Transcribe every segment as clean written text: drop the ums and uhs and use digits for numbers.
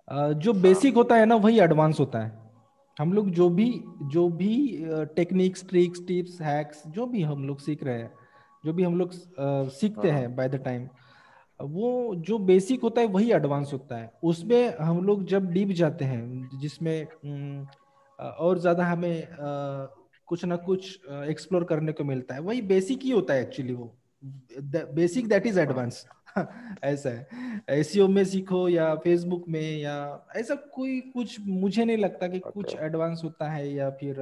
जो बेसिक होता है ना वही एडवांस होता है। हम लोग जो भी टेक्निक्स, ट्रिक्स, टिप्स, हैक्स जो भी हम लोग सीख रहे हैं, जो भी हम लोग सीखते हम्म। हैं बाय द टाइम, वो जो बेसिक होता है वही एडवांस होता है। उसमें हम लोग जब डीप जाते हैं, जिसमें और ज़्यादा हमें कुछ ना कुछ एक्सप्लोर करने को मिलता है, वही बेसिक ही होता है एक्चुअली। वो basic that is hmm. Advance. ऐसा है। एसईओ में सीखो या फेसबुक में, या ऐसा कोई कुछ मुझे नहीं लगता कि कुछ ओके। एडवांस होता है, या फिर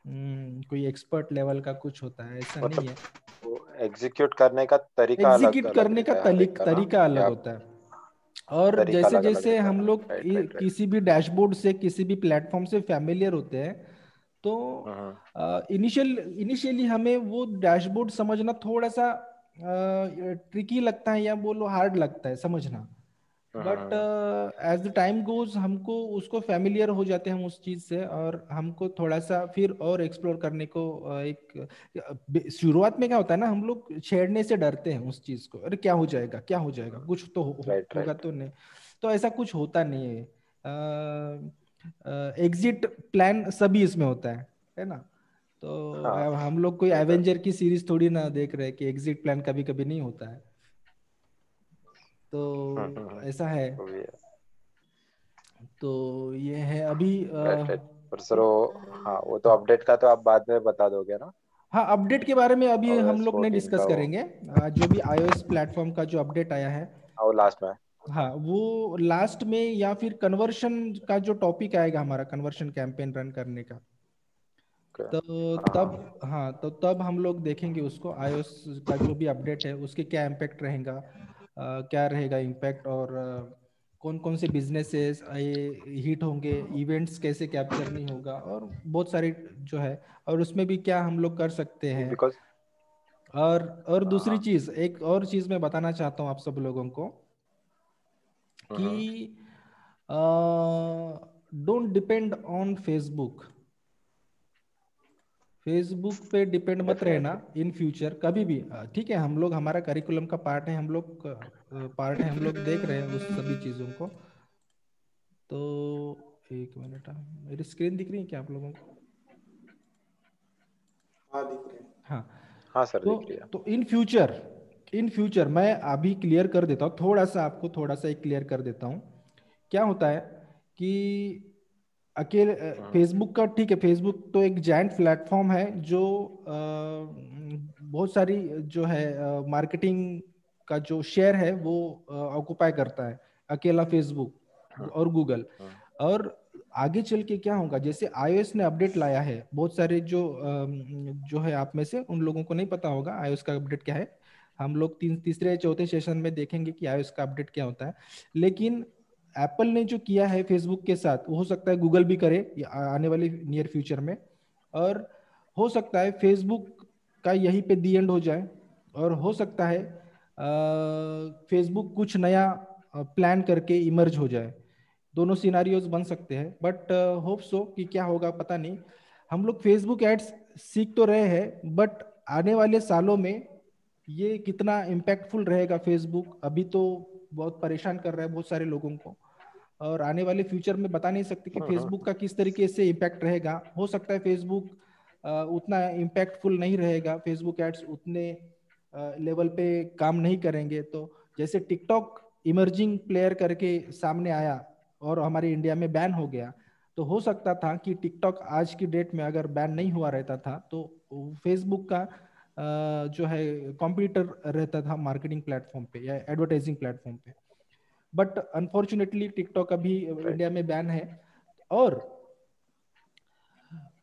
कोई एक्सपर्ट लेवल का कुछ होता है, ऐसा नहीं मतलब है। वो एग्जीक्यूट करने का तरीका अलग एग्जीक्यूट अलग करने का रहता है हर एक का ना, तरीका अलग या होता है। और तरीका जैसे अलग अलग जैसे रहता है हम ना। लोग राइट राइट राइट। किसी भी डैशबोर्ड से, किसी भी प्लेटफॉर्म से फैमिलियर होते हैं, तो हम्म। इनिशियली हमें वो डैशबोर्ड समझना थोड़ा सा ट्रिकी लगता है, या बोलो हार्ड लगता है समझना। But hmm. As the time goes हमको उसको फैमिलियर हो जाते हैं हम उस चीज से, और हमको थोड़ा सा फिर और एक्सप्लोर करने को शुरुआत में क्या होता है ना, हम लोग छेड़ने से डरते हैं उस चीज को। अरे क्या हो जाएगा, क्या हो जाएगा, कुछ तो राइट होगा राइट। तो नहीं। तो ऐसा कुछ होता नहीं है। एग्जिट प्लान सभी इसमें होता है ना। तो हाँ अब हम लोग कोई रहता है। एवेंजर की सीरीज थोड़ी ना देख रहे हैं कि एग्जिट प्लान कभी कभी नहीं होता है। तो हम्म। ऐसा है। वो भी है। तो ये है अभी राइट राइट। पर सर वो, हाँ वो तो अपडेट का तो आप बाद में बता दोगे ना, हाँ, अपडेट के बारे में अभी हम iOS लोग नहीं 14 डिस्कस का वो। करेंगे। जो भी iOS प्लेटफॉर्म का जो अपडेट आया है, हाँ वो लास्ट में। हाँ वो लास्ट में, या फिर कन्वर्शन का जो टॉपिक आएगा हमारा, कन्वर्शन कैंपेन रन करने का, ओके। तो हाँ हाँ। तब, हाँ तो तब हम लोग देखेंगे उसको, iOS का जो भी अपडेट है उसके क्या इम्पैक्ट रहेगा, क्या रहेगा इम्पैक्ट, और कौन कौन से बिजनेसेस ये हिट होंगे, इवेंट्स कैसे कैप्चर नहीं होगा, और बहुत सारी जो है, और उसमें भी क्या हम लोग कर सकते हैं। बिकॉज। और हाँ दूसरी हाँ। चीज, एक और चीज मैं बताना चाहता हूँ आप सब लोगों को, कि hmm. Don't depend on Facebook. Facebook पे डिपेंड मत रहना डेफिनेटली। इन फ्यूचर कभी भी। ठीक है, हम लोग, हमारा करिकुलम का पार्ट है, हम लोग पार्ट है, हम लोग देख रहे हैं उस सभी चीज़ों को। तो एक मिनट, मेरी स्क्रीन दिख रही है क्या आप लोगों को? हाँ दिख रहे हैं। हाँ। हाँ सर तो दिख रही है। इन फ्यूचर मैं अभी क्लियर कर देता हूँ, थोड़ा सा आपको थोड़ा सा एक क्लियर कर देता हूँ। क्या होता है कि अकेले हम्म। फेसबुक का, ठीक है, फेसबुक तो एक जायंट प्लेटफॉर्म है जो बहुत सारी जो है मार्केटिंग का जो शेयर है वो ऑक्युपाई करता है, अकेला फेसबुक हम्म। और गूगल। हम्म। और आगे चल के क्या होगा, जैसे iOS ने अपडेट लाया है, बहुत सारे जो है आप में से उन लोगों को नहीं पता होगा iOS का अपडेट क्या है। हम लोग तीसरे चौथे सेशन में देखेंगे कि iOS का अपडेट क्या होता है। लेकिन एप्पल ने जो किया है फेसबुक के साथ, वो हो सकता है गूगल भी करे आने वाली नियर फ्यूचर में। और हो सकता है फेसबुक का यहीं पे दी एंड हो जाए, और हो सकता है फेसबुक कुछ नया प्लान करके इमर्ज हो जाए। दोनों सिनारियोज बन सकते हैं, बट होप सो कि क्या होगा पता नहीं। हम लोग फेसबुक एड्स सीख तो रहे हैं, बट आने वाले सालों में ये कितना इम्पैक्टफुल रहेगा फेसबुक, अभी तो बहुत परेशान कर रहा है बहुत सारे लोगों को। और आने वाले फ्यूचर में बता नहीं सकते कि फेसबुक का किस तरीके से इम्पैक्ट रहेगा। हो सकता है फेसबुक उतना इम्पैक्टफुल नहीं रहेगा, फेसबुक एड्स उतने लेवल पे काम नहीं करेंगे। तो जैसे टिकटॉक इमर्जिंग प्लेयर करके सामने आया और हमारे इंडिया में बैन हो गया, तो हो सकता था कि टिकटॉक आज की डेट में अगर बैन नहीं हुआ रहता था, तो फेसबुक का जो है कॉम्पिटिटर रहता था मार्केटिंग प्लेटफॉर्म पे या एडवर्टाइजिंग प्लेटफॉर्म पे। बट अनफॉर्चुनेटली टिकटॉक अभी इंडिया राइट। में बैन है। और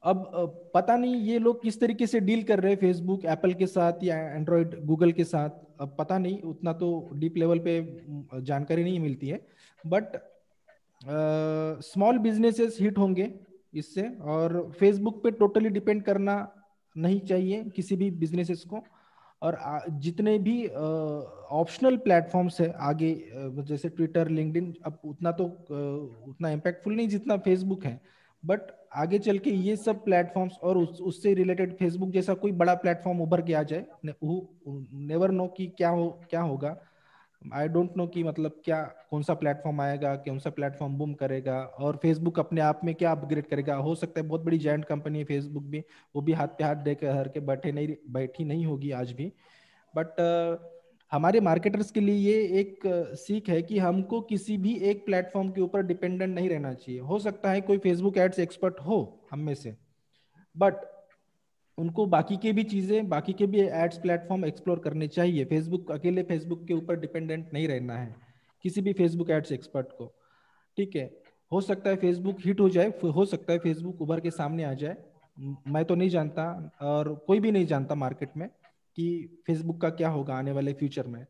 अब पता नहीं ये लोग किस तरीके से डील कर रहे हैं फेसबुक एप्पल के साथ या एंड्रॉयड गूगल के साथ, अब पता नहीं, उतना तो डीप लेवल पे जानकारी नहीं मिलती है। बट स्मॉल बिजनेसेस हिट होंगे इससे, और फेसबुक पे टोटली डिपेंड करना नहीं चाहिए किसी भी बिजनेसेस को। और जितने भी ऑप्शनल प्लेटफॉर्म्स है आगे, जैसे ट्विटर, लिंक्डइन, अब उतना तो उतना इम्पैक्टफुल नहीं जितना फेसबुक है। बट आगे चल के ये सब प्लेटफॉर्म्स और उससे रिलेटेड फेसबुक जैसा कोई बड़ा प्लेटफॉर्म उभर के आ जाए, नेवर नो कि क्या होगा। आई डोंट नो कि मतलब क्या, कौन सा प्लेटफॉर्म आएगा, कौन सा प्लेटफॉर्म बूम करेगा, और फेसबुक अपने आप में क्या अपग्रेड करेगा। हो सकता है बहुत बड़ी जायंट कंपनी है फेसबुक भी, वो भी हाथ पे हाथ दे कर के बैठी नहीं होगी आज भी। बट हमारे मार्केटर्स के लिए ये एक सीख है कि हमको किसी भी एक प्लेटफॉर्म के ऊपर डिपेंडेंट नहीं रहना चाहिए। हो सकता है कोई फेसबुक एड्स एक्सपर्ट हो हम में से, बट उनको बाकी के भी चीजें, बाकी के भी एड्स प्लेटफॉर्म एक्सप्लोर करने चाहिए। फेसबुक अकेले फेसबुक के ऊपर डिपेंडेंट नहीं रहना है किसी भी फेसबुक एड्स एक्सपर्ट को। ठीक है, हो सकता है फेसबुक हिट हो जाए, हो सकता है फेसबुक उभर के सामने आ जाए। मैं तो नहीं जानता, और कोई भी नहीं जानता मार्केट में कि फेसबुक का क्या होगा आने वाले फ्यूचर में।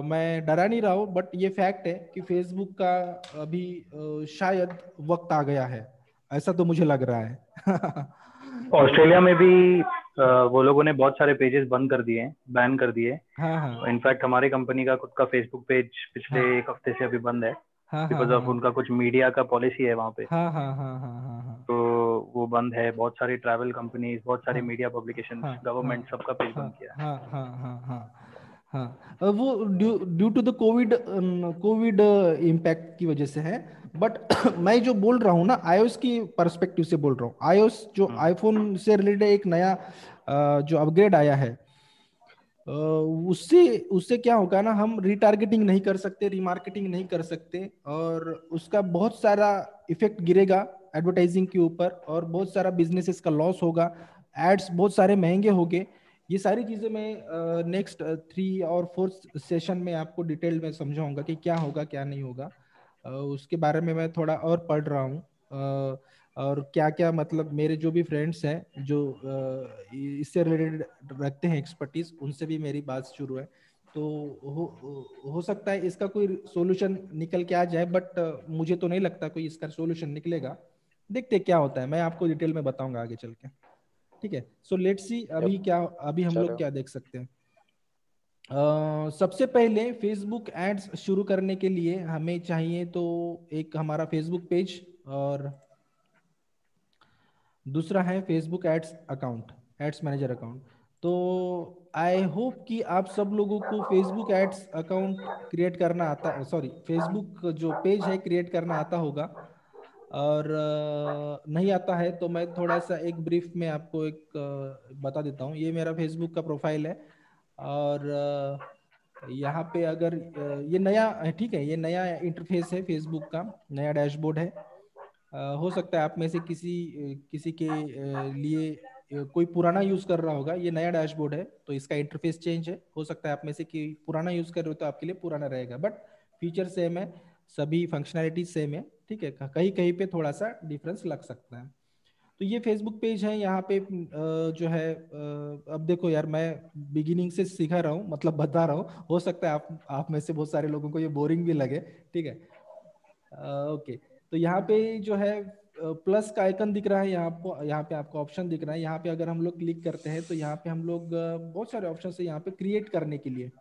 मैं डरा नहीं रहा हूँ, बट ये फैक्ट है कि फेसबुक का अभी शायद वक्त आ गया है, ऐसा तो मुझे लग रहा है। ऑस्ट्रेलिया में भी वो लोगों ने बहुत सारे पेजेस बंद कर दिए हैं, बैन कर दिए। हाँ हाँ इनफैक्ट हमारी कंपनी का खुद का फेसबुक पेज पिछले हाँ 1 हफ्ते से अभी बंद है, हाँ हाँ बिकॉज ऑफ हाँ उनका कुछ मीडिया का पॉलिसी है वहाँ पे। हाँ हाँ हाँ हाँ हाँ हाँ तो वो बंद है। बहुत सारी ट्रैवल कंपनीज, बहुत सारी हाँ मीडिया पब्लिकेशंस, हाँ हाँ गवर्नमेंट सबका पेज हाँ बंद किया है। हाँ हाँ हाँ हाँ हाँ वो due due to the COVID, COVID impact की वजह से है। बट मैं जो बोल रहा हूँ ना, आईओएस की पर्सपेक्टिव से बोल रहा हूँ। आईओएस जो हम्म, आईफोन से रिलेटेड एक नया जो अपग्रेड आया है, उससे उससे क्या होगा ना, हम रिटारगेटिंग नहीं कर सकते, रिमार्केटिंग नहीं कर सकते, और उसका बहुत सारा इफेक्ट गिरेगा एडवर्टाइजिंग के ऊपर, और बहुत सारा बिजनेसेस का लॉस होगा, एड्स बहुत सारे महंगे होंगे। ये सारी चीजें मैं नेक्स्ट 3 और 4 सेशन में आपको डिटेल में समझाऊंगा कि क्या होगा क्या नहीं होगा। उसके बारे में मैं थोड़ा और पढ़ रहा हूँ। और क्या क्या मतलब मेरे जो भी फ्रेंड्स हैं जो इससे रिलेटेड रखते हैं एक्सपर्टीज, उनसे भी मेरी बात शुरू है। तो हो सकता है इसका कोई सॉल्यूशन निकल के आ जाए, बट मुझे तो नहीं लगता कोई इसका सॉल्यूशन निकलेगा। देखते हैं क्या होता है, मैं आपको डिटेल में बताऊंगा आगे चल के। ठीक है, सो लेट्स सी जब अभी क्या, अभी हम लोग चलो। क्या देख सकते हैं। सबसे पहले फेसबुक एड्स शुरू करने के लिए हमें चाहिए तो एक हमारा फेसबुक पेज, और दूसरा है Facebook ads account, ads manager account. तो आई होप कि आप सब लोगों को फेसबुक एड्स अकाउंट क्रिएट करना आता, सॉरी फेसबुक जो पेज है क्रिएट करना आता होगा। और नहीं आता है तो मैं थोड़ा सा एक ब्रीफ में आपको एक बता देता हूँ। ये मेरा फेसबुक का प्रोफाइल है, और यहाँ पे अगर ये नया ठीक है, ये नया इंटरफेस है फेसबुक का, नया डैशबोर्ड है। हो सकता है आप में से किसी के लिए कोई पुराना यूज कर रहा होगा। ये नया डैशबोर्ड है तो इसका इंटरफेस चेंज है। हो सकता है आप में से कि पुराना यूज कर रहे हो तो आपके लिए पुराना रहेगा, बट फीचर सेम है, सभी फंक्शनैलिटी सेम है। ठीक है, कहीं कहीं पे थोड़ा सा डिफरेंस लग सकता है। तो ये फेसबुक पेज है, यहाँ पे जो है अब देखो यार, मैं बिगिनिंग से सिखा रहा हूँ, मतलब बता रहा हूँ। हो सकता है आप में से बहुत सारे लोगों को ये बोरिंग भी लगे। ठीक है, ओके। तो यहाँ पे जो है प्लस का आइकन दिख रहा है, यहाँ पे आपको ऑप्शन दिख रहा है। यहाँ पे अगर हम लोग क्लिक करते हैं तो यहाँ पे हम लोग बहुत सारे ऑप्शन है यहाँ पे क्रिएट करने के लिए।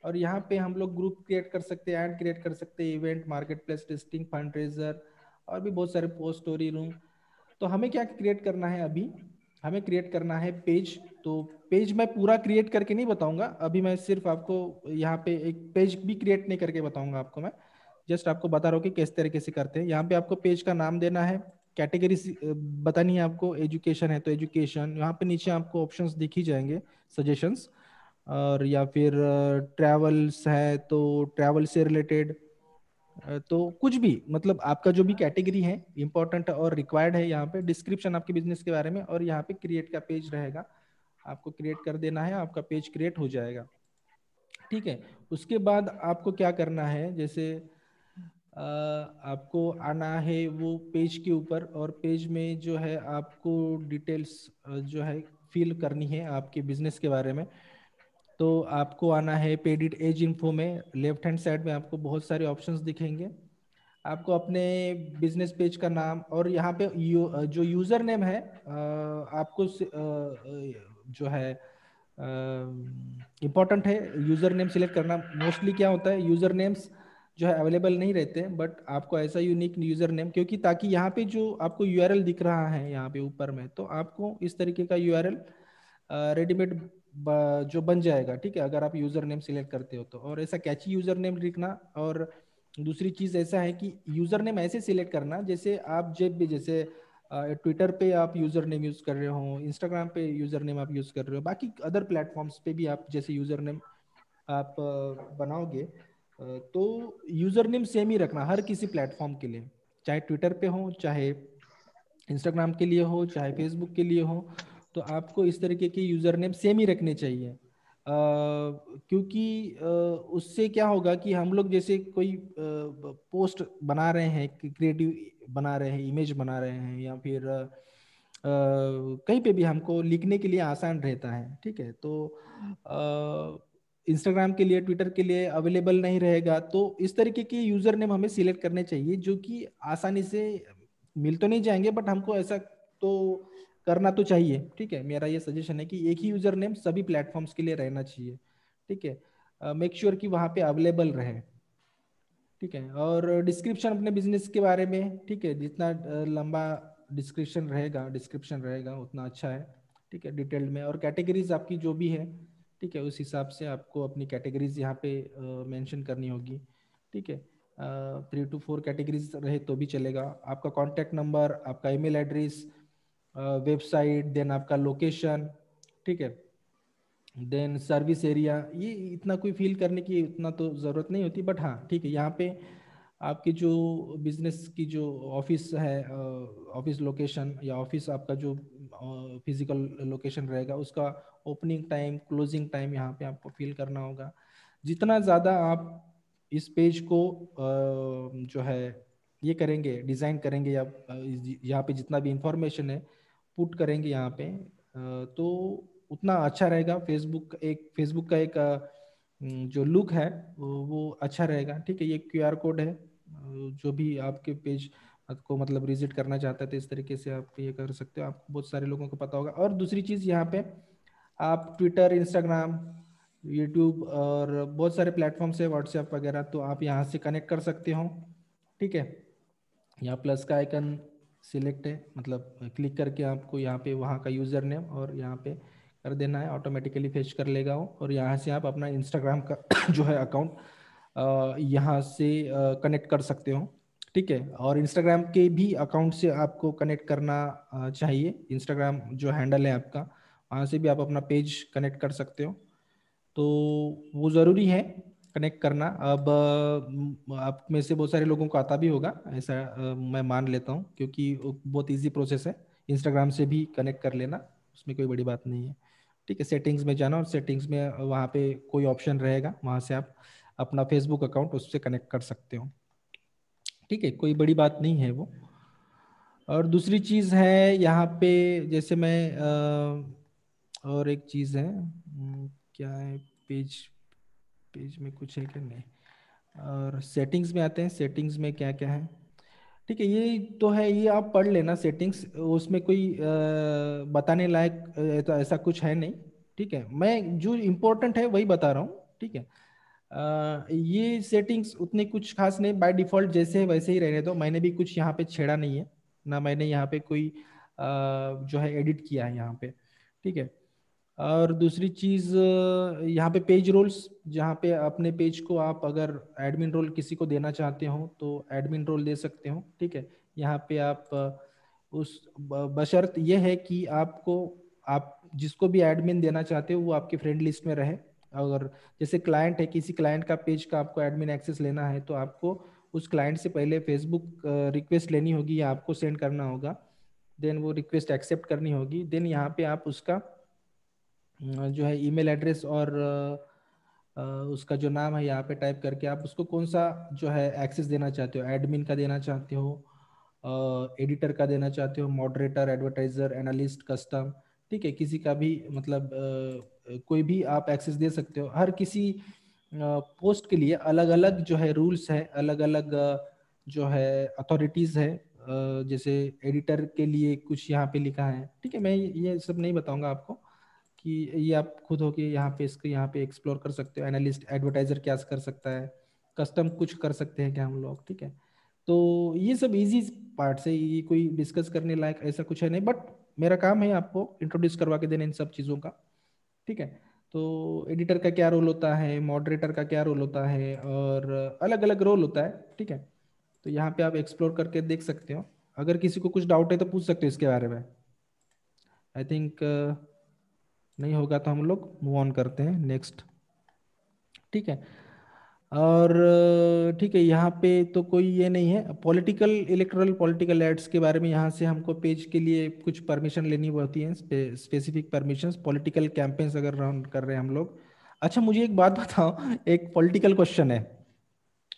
और यहाँ पे हम लोग ग्रुप क्रिएट कर सकते हैं, ऐड क्रिएट कर सकते हैं, event, market place, testing, fund raiser, और भी बहुत सारे पोस्ट, स्टोरी रूम। तो हमें क्या क्रिएट करना है अभी, हमें क्रिएट करना है पेज। तो पेज मैं पूरा क्रिएट करके नहीं बताऊंगा अभी, मैं सिर्फ आपको यहाँ पे एक पेज भी क्रिएट नहीं करके बताऊंगा आपको। मैं जस्ट आपको बता रहा हूँ कि किस तरीके से करते हैं। यहाँ पे आपको पेज का नाम देना है, कैटेगरी बतानी है आपको, एजुकेशन है तो एजुकेशन। यहाँ पे नीचे आपको ऑप्शंस दिख ही जाएंगे, सजेशंस, और या फिर ट्रैवल्स है तो ट्रैवल से रिलेटेड। तो कुछ भी मतलब आपका जो भी कैटेगरी है इंपॉर्टेंट और रिक्वायर्ड है, यहाँ पे डिस्क्रिप्शन आपके बिजनेस के बारे में, और यहाँ पे क्रिएट का पेज रहेगा। आपको क्रिएट कर देना है, आपका पेज क्रिएट हो जाएगा। ठीक है, उसके बाद आपको क्या करना है, जैसे आपको आना है वो पेज के ऊपर, और पेज में जो है आपको डिटेल्स जो है फिल करनी है आपके बिजनेस के बारे में। तो आपको आना है पेडिट एज इन्फो में, लेफ्ट हैंड साइड में आपको बहुत सारे ऑप्शंस दिखेंगे। आपको अपने बिजनेस पेज का नाम, और यहाँ पे जो यूजर नेम है आपको जो है इम्पोर्टेंट है यूजर नेम सिलेक्ट करना। मोस्टली क्या होता है, यूजर नेम्स जो है अवेलेबल नहीं रहते, बट आपको ऐसा यूनिक यूजर नेम, क्योंकि ताकि यहाँ पे जो आपको यूआरएल दिख रहा है यहाँ पे ऊपर में, तो आपको इस तरीके का यूआरएल रेडीमेड जो बन जाएगा, ठीक है, अगर आप यूजर नेम सिलेक्ट करते हो तो। और ऐसा कैची यूजर नेम लिखना। और दूसरी चीज ऐसा है कि यूजर नेम ऐसे सिलेक्ट करना जैसे आप जब भी, जैसे ट्विटर पे आप यूजर नेम यूज कर रहे हो, इंस्टाग्राम पे यूजर नेम आप यूज कर रहे हो, बाकी अदर प्लेटफॉर्म्स पे भी आप जैसे यूजर नेम आप बनाओगे, तो यूजर नेम सेम ही रखना हर किसी प्लेटफॉर्म के लिए, चाहे ट्विटर पे हो, चाहे इंस्टाग्राम के लिए हो, चाहे फेसबुक के लिए हो। तो आपको इस तरीके के यूजर नेम सेम ही रखने चाहिए। क्योंकि उससे क्या होगा कि हम लोग जैसे कोई पोस्ट बना रहे हैं, क्रिएटिव बना रहे हैं, इमेज बना रहे हैं, या फिर कहीं पे भी हमको लिखने के लिए आसान रहता है, ठीक है। तो इंस्टाग्राम के लिए, ट्विटर के लिए अवेलेबल नहीं रहेगा, तो इस तरीके के यूजर नेम हमें सिलेक्ट करने चाहिए जो कि आसानी से मिल तो नहीं जाएंगे, बट हमको ऐसा तो करना तो चाहिए, ठीक है। मेरा ये सजेशन है कि एक ही यूजर नेम सभी प्लेटफॉर्म्स के लिए रहना चाहिए, ठीक है। मेक श्योर कि वहाँ पे अवेलेबल रहे, ठीक है। और डिस्क्रिप्शन अपने बिजनेस के बारे में, ठीक है, जितना लंबा डिस्क्रिप्शन रहेगा उतना अच्छा है, ठीक है, डिटेल्ड में। और कैटेगरीज आपकी जो भी है, ठीक है, उस हिसाब से आपको अपनी कैटेगरीज यहाँ पे मेंशन करनी होगी, ठीक है। 3 to 4 कैटेगरीज रहे तो भी चलेगा। आपका कॉन्टैक्ट नंबर, आपका ईमेल एड्रेस, वेबसाइट, देन आपका लोकेशन, ठीक है, देन सर्विस एरिया। ये इतना कोई फील करने की उतना तो ज़रूरत नहीं होती, बट हाँ ठीक है, यहाँ पे आपकी जो बिजनेस की जो ऑफिस है, ऑफिस लोकेशन या ऑफिस आपका जो फिजिकल लोकेशन रहेगा, उसका ओपनिंग टाइम, क्लोजिंग टाइम यहाँ पे आपको फिल करना होगा। जितना ज़्यादा आप इस पेज को जो है ये करेंगे, डिज़ाइन करेंगे, या यहाँ पे जितना भी इंफॉर्मेशन है पुट करेंगे यहाँ पे, तो उतना अच्छा रहेगा। फेसबुक का एक जो लुक है वो अच्छा रहेगा, ठीक है। ये QR कोड है, जो भी आपके पेज को मतलब विजिट करना चाहता है तो इस तरीके से आप ये कर सकते हो। आपको बहुत सारे लोगों को पता होगा। और दूसरी चीज़ यहाँ पे आप ट्विटर, इंस्टाग्राम, यूट्यूब और बहुत सारे प्लेटफॉर्म्स है, व्हाट्सएप वगैरह, तो आप यहाँ से कनेक्ट कर सकते हो, ठीक है। यहाँ प्लस का आइकन सिलेक्ट है, मतलब क्लिक करके आपको यहाँ पे वहाँ का यूज़र नेम और यहाँ पे कर देना है, ऑटोमेटिकली फेच कर लेगा वो। और यहाँ से आप अपना इंस्टाग्राम का जो है अकाउंट यहाँ से कनेक्ट कर सकते हो, ठीक है। और इंस्टाग्राम के भी अकाउंट से आपको कनेक्ट करना चाहिए। इंस्टाग्राम जो हैंडल है आपका, वहाँ से भी आप अपना पेज कनेक्ट कर सकते हो, तो वो ज़रूरी है कनेक्ट करना। अब आप में से बहुत सारे लोगों को आता भी होगा ऐसा, मैं मान लेता हूँ, क्योंकि वो बहुत इजी प्रोसेस है इंस्टाग्राम से भी कनेक्ट कर लेना, उसमें कोई बड़ी बात नहीं है, ठीक है। सेटिंग्स में जाना, और सेटिंग्स में वहाँ पे कोई ऑप्शन रहेगा, वहाँ से आप अपना फेसबुक अकाउंट उससे कनेक्ट कर सकते हो, ठीक है, कोई बड़ी बात नहीं है वो। और दूसरी चीज़ है यहाँ पे, जैसे मैं और एक चीज़ है, क्या है, पेज पेज में कुछ है क्या, नहीं। और सेटिंग्स में आते हैं, सेटिंग्स में क्या क्या है, ठीक है। ये तो है, ये आप पढ़ लेना सेटिंग्स, उसमें कोई बताने लायक तो ऐसा कुछ है नहीं, ठीक है। मैं जो इम्पोर्टेंट है वही बता रहा हूँ, ठीक है। ये सेटिंग्स उतने कुछ खास नहीं, बाय डिफॉल्ट जैसे है वैसे ही रहने दो। मैंने भी कुछ यहाँ पे छेड़ा नहीं है, ना मैंने यहाँ पे कोई जो है एडिट किया है यहाँ पे, ठीक है। और दूसरी चीज़, यहाँ पे पेज रोल्स, जहाँ पे अपने पेज को आप अगर एडमिन रोल किसी को देना चाहते हो तो एडमिन रोल दे सकते हो, ठीक है। यहाँ पे आप बशर्त ये है कि आपको, आप जिसको भी एडमिन देना चाहते हो वो आपके फ्रेंड लिस्ट में रहे। अगर जैसे क्लाइंट है, किसी क्लाइंट का पेज का आपको एडमिन एक्सेस लेना है, तो आपको उस क्लाइंट से पहले फेसबुक रिक्वेस्ट लेनी होगी या आपको सेंड करना होगा, देन वो रिक्वेस्ट एक्सेप्ट करनी होगी, देन यहाँ पे आप उसका जो है ईमेल एड्रेस और उसका जो नाम है यहाँ पे टाइप करके आप उसको कौन सा जो है एक्सेस देना चाहते हो, एडमिन का देना चाहते हो, एडिटर का देना चाहते हो, मॉडरेटर, एडवर्टाइजर, एनालिस्ट, कस्टम, ठीक है, किसी का भी मतलब कोई भी आप एक्सेस दे सकते हो। हर किसी पोस्ट के लिए अलग अलग जो है रूल्स है, अलग अलग जो है अथॉरिटीज़ है। जैसे एडिटर के लिए कुछ यहाँ पे लिखा है, ठीक है, मैं ये सब नहीं बताऊंगा आपको, कि ये आप खुद हो के यहाँ पे इसके यहाँ पे एक्सप्लोर कर सकते हो। एनालिस्ट, एडवर्टाइजर क्या कर सकता है, कस्टम कुछ कर सकते हैं क्या हम लोग, ठीक है। तो ये सब इजी पार्ट है, ये कोई डिस्कस करने लायक ऐसा कुछ है नहीं, बट मेरा काम है आपको इंट्रोड्यूस करवा के देना इन सब चीज़ों का, ठीक है। तो एडिटर का क्या रोल होता है, मॉडरेटर का क्या रोल होता है, और अलग अलग रोल होता है, ठीक है। तो यहाँ पे आप एक्सप्लोर करके देख सकते हो। अगर किसी को कुछ डाउट है तो पूछ सकते हो इसके बारे में। आई थिंक नहीं होगा तो हम लोग मूव ऑन करते हैं नेक्स्ट, ठीक है। और ठीक है, यहाँ पे तो कोई ये नहीं है पॉलिटिकल इलेक्टोरल पॉलिटिकल एड्स के बारे में। यहाँ से हमको पेज के लिए कुछ परमिशन लेनी होती है, स्पेसिफिक परमिशंस, पॉलिटिकल कैंपेन्स अगर रन कर रहे हैं हम लोग। अच्छा मुझे एक बात बताओ, एक पॉलिटिकल क्वेश्चन है,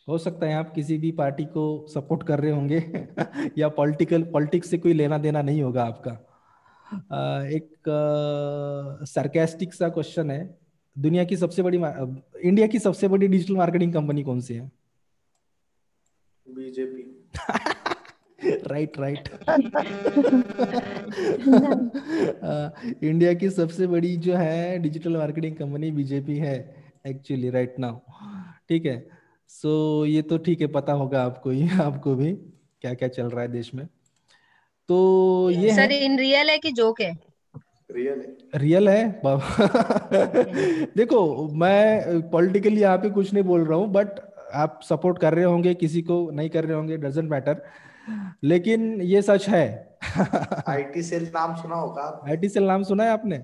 हो सकता है आप किसी भी पार्टी को सपोर्ट कर रहे होंगे या पॉलिटिक्स से कोई लेना देना नहीं होगा आपका। एक सरकास्टिक सा क्वेश्चन है, दुनिया की सबसे बड़ी इंडिया की सबसे बड़ी डिजिटल मार्केटिंग कंपनी कौन सी है? बीजेपी। Right right. इंडिया की सबसे बड़ी जो है डिजिटल मार्केटिंग कंपनी बीजेपी है एक्चुअली राइट नाउ, ठीक है। सो ये तो ठीक है, पता होगा आपको ही, आपको भी क्या क्या चल रहा है देश में। तो ये है, सर इन रियल है कि जोक है? रियल है। रियल है बाबा। देखो मैं पॉलिटिकली यहाँ पे कुछ नहीं बोल रहा हूँ, बट आप सपोर्ट कर रहे होंगे किसी को, नहीं कर रहे होंगे, डजेंट मैटर, लेकिन ये सच है। आईटी सेल नाम सुना होगा आपने? आईटी सेल नाम सुना है आपने?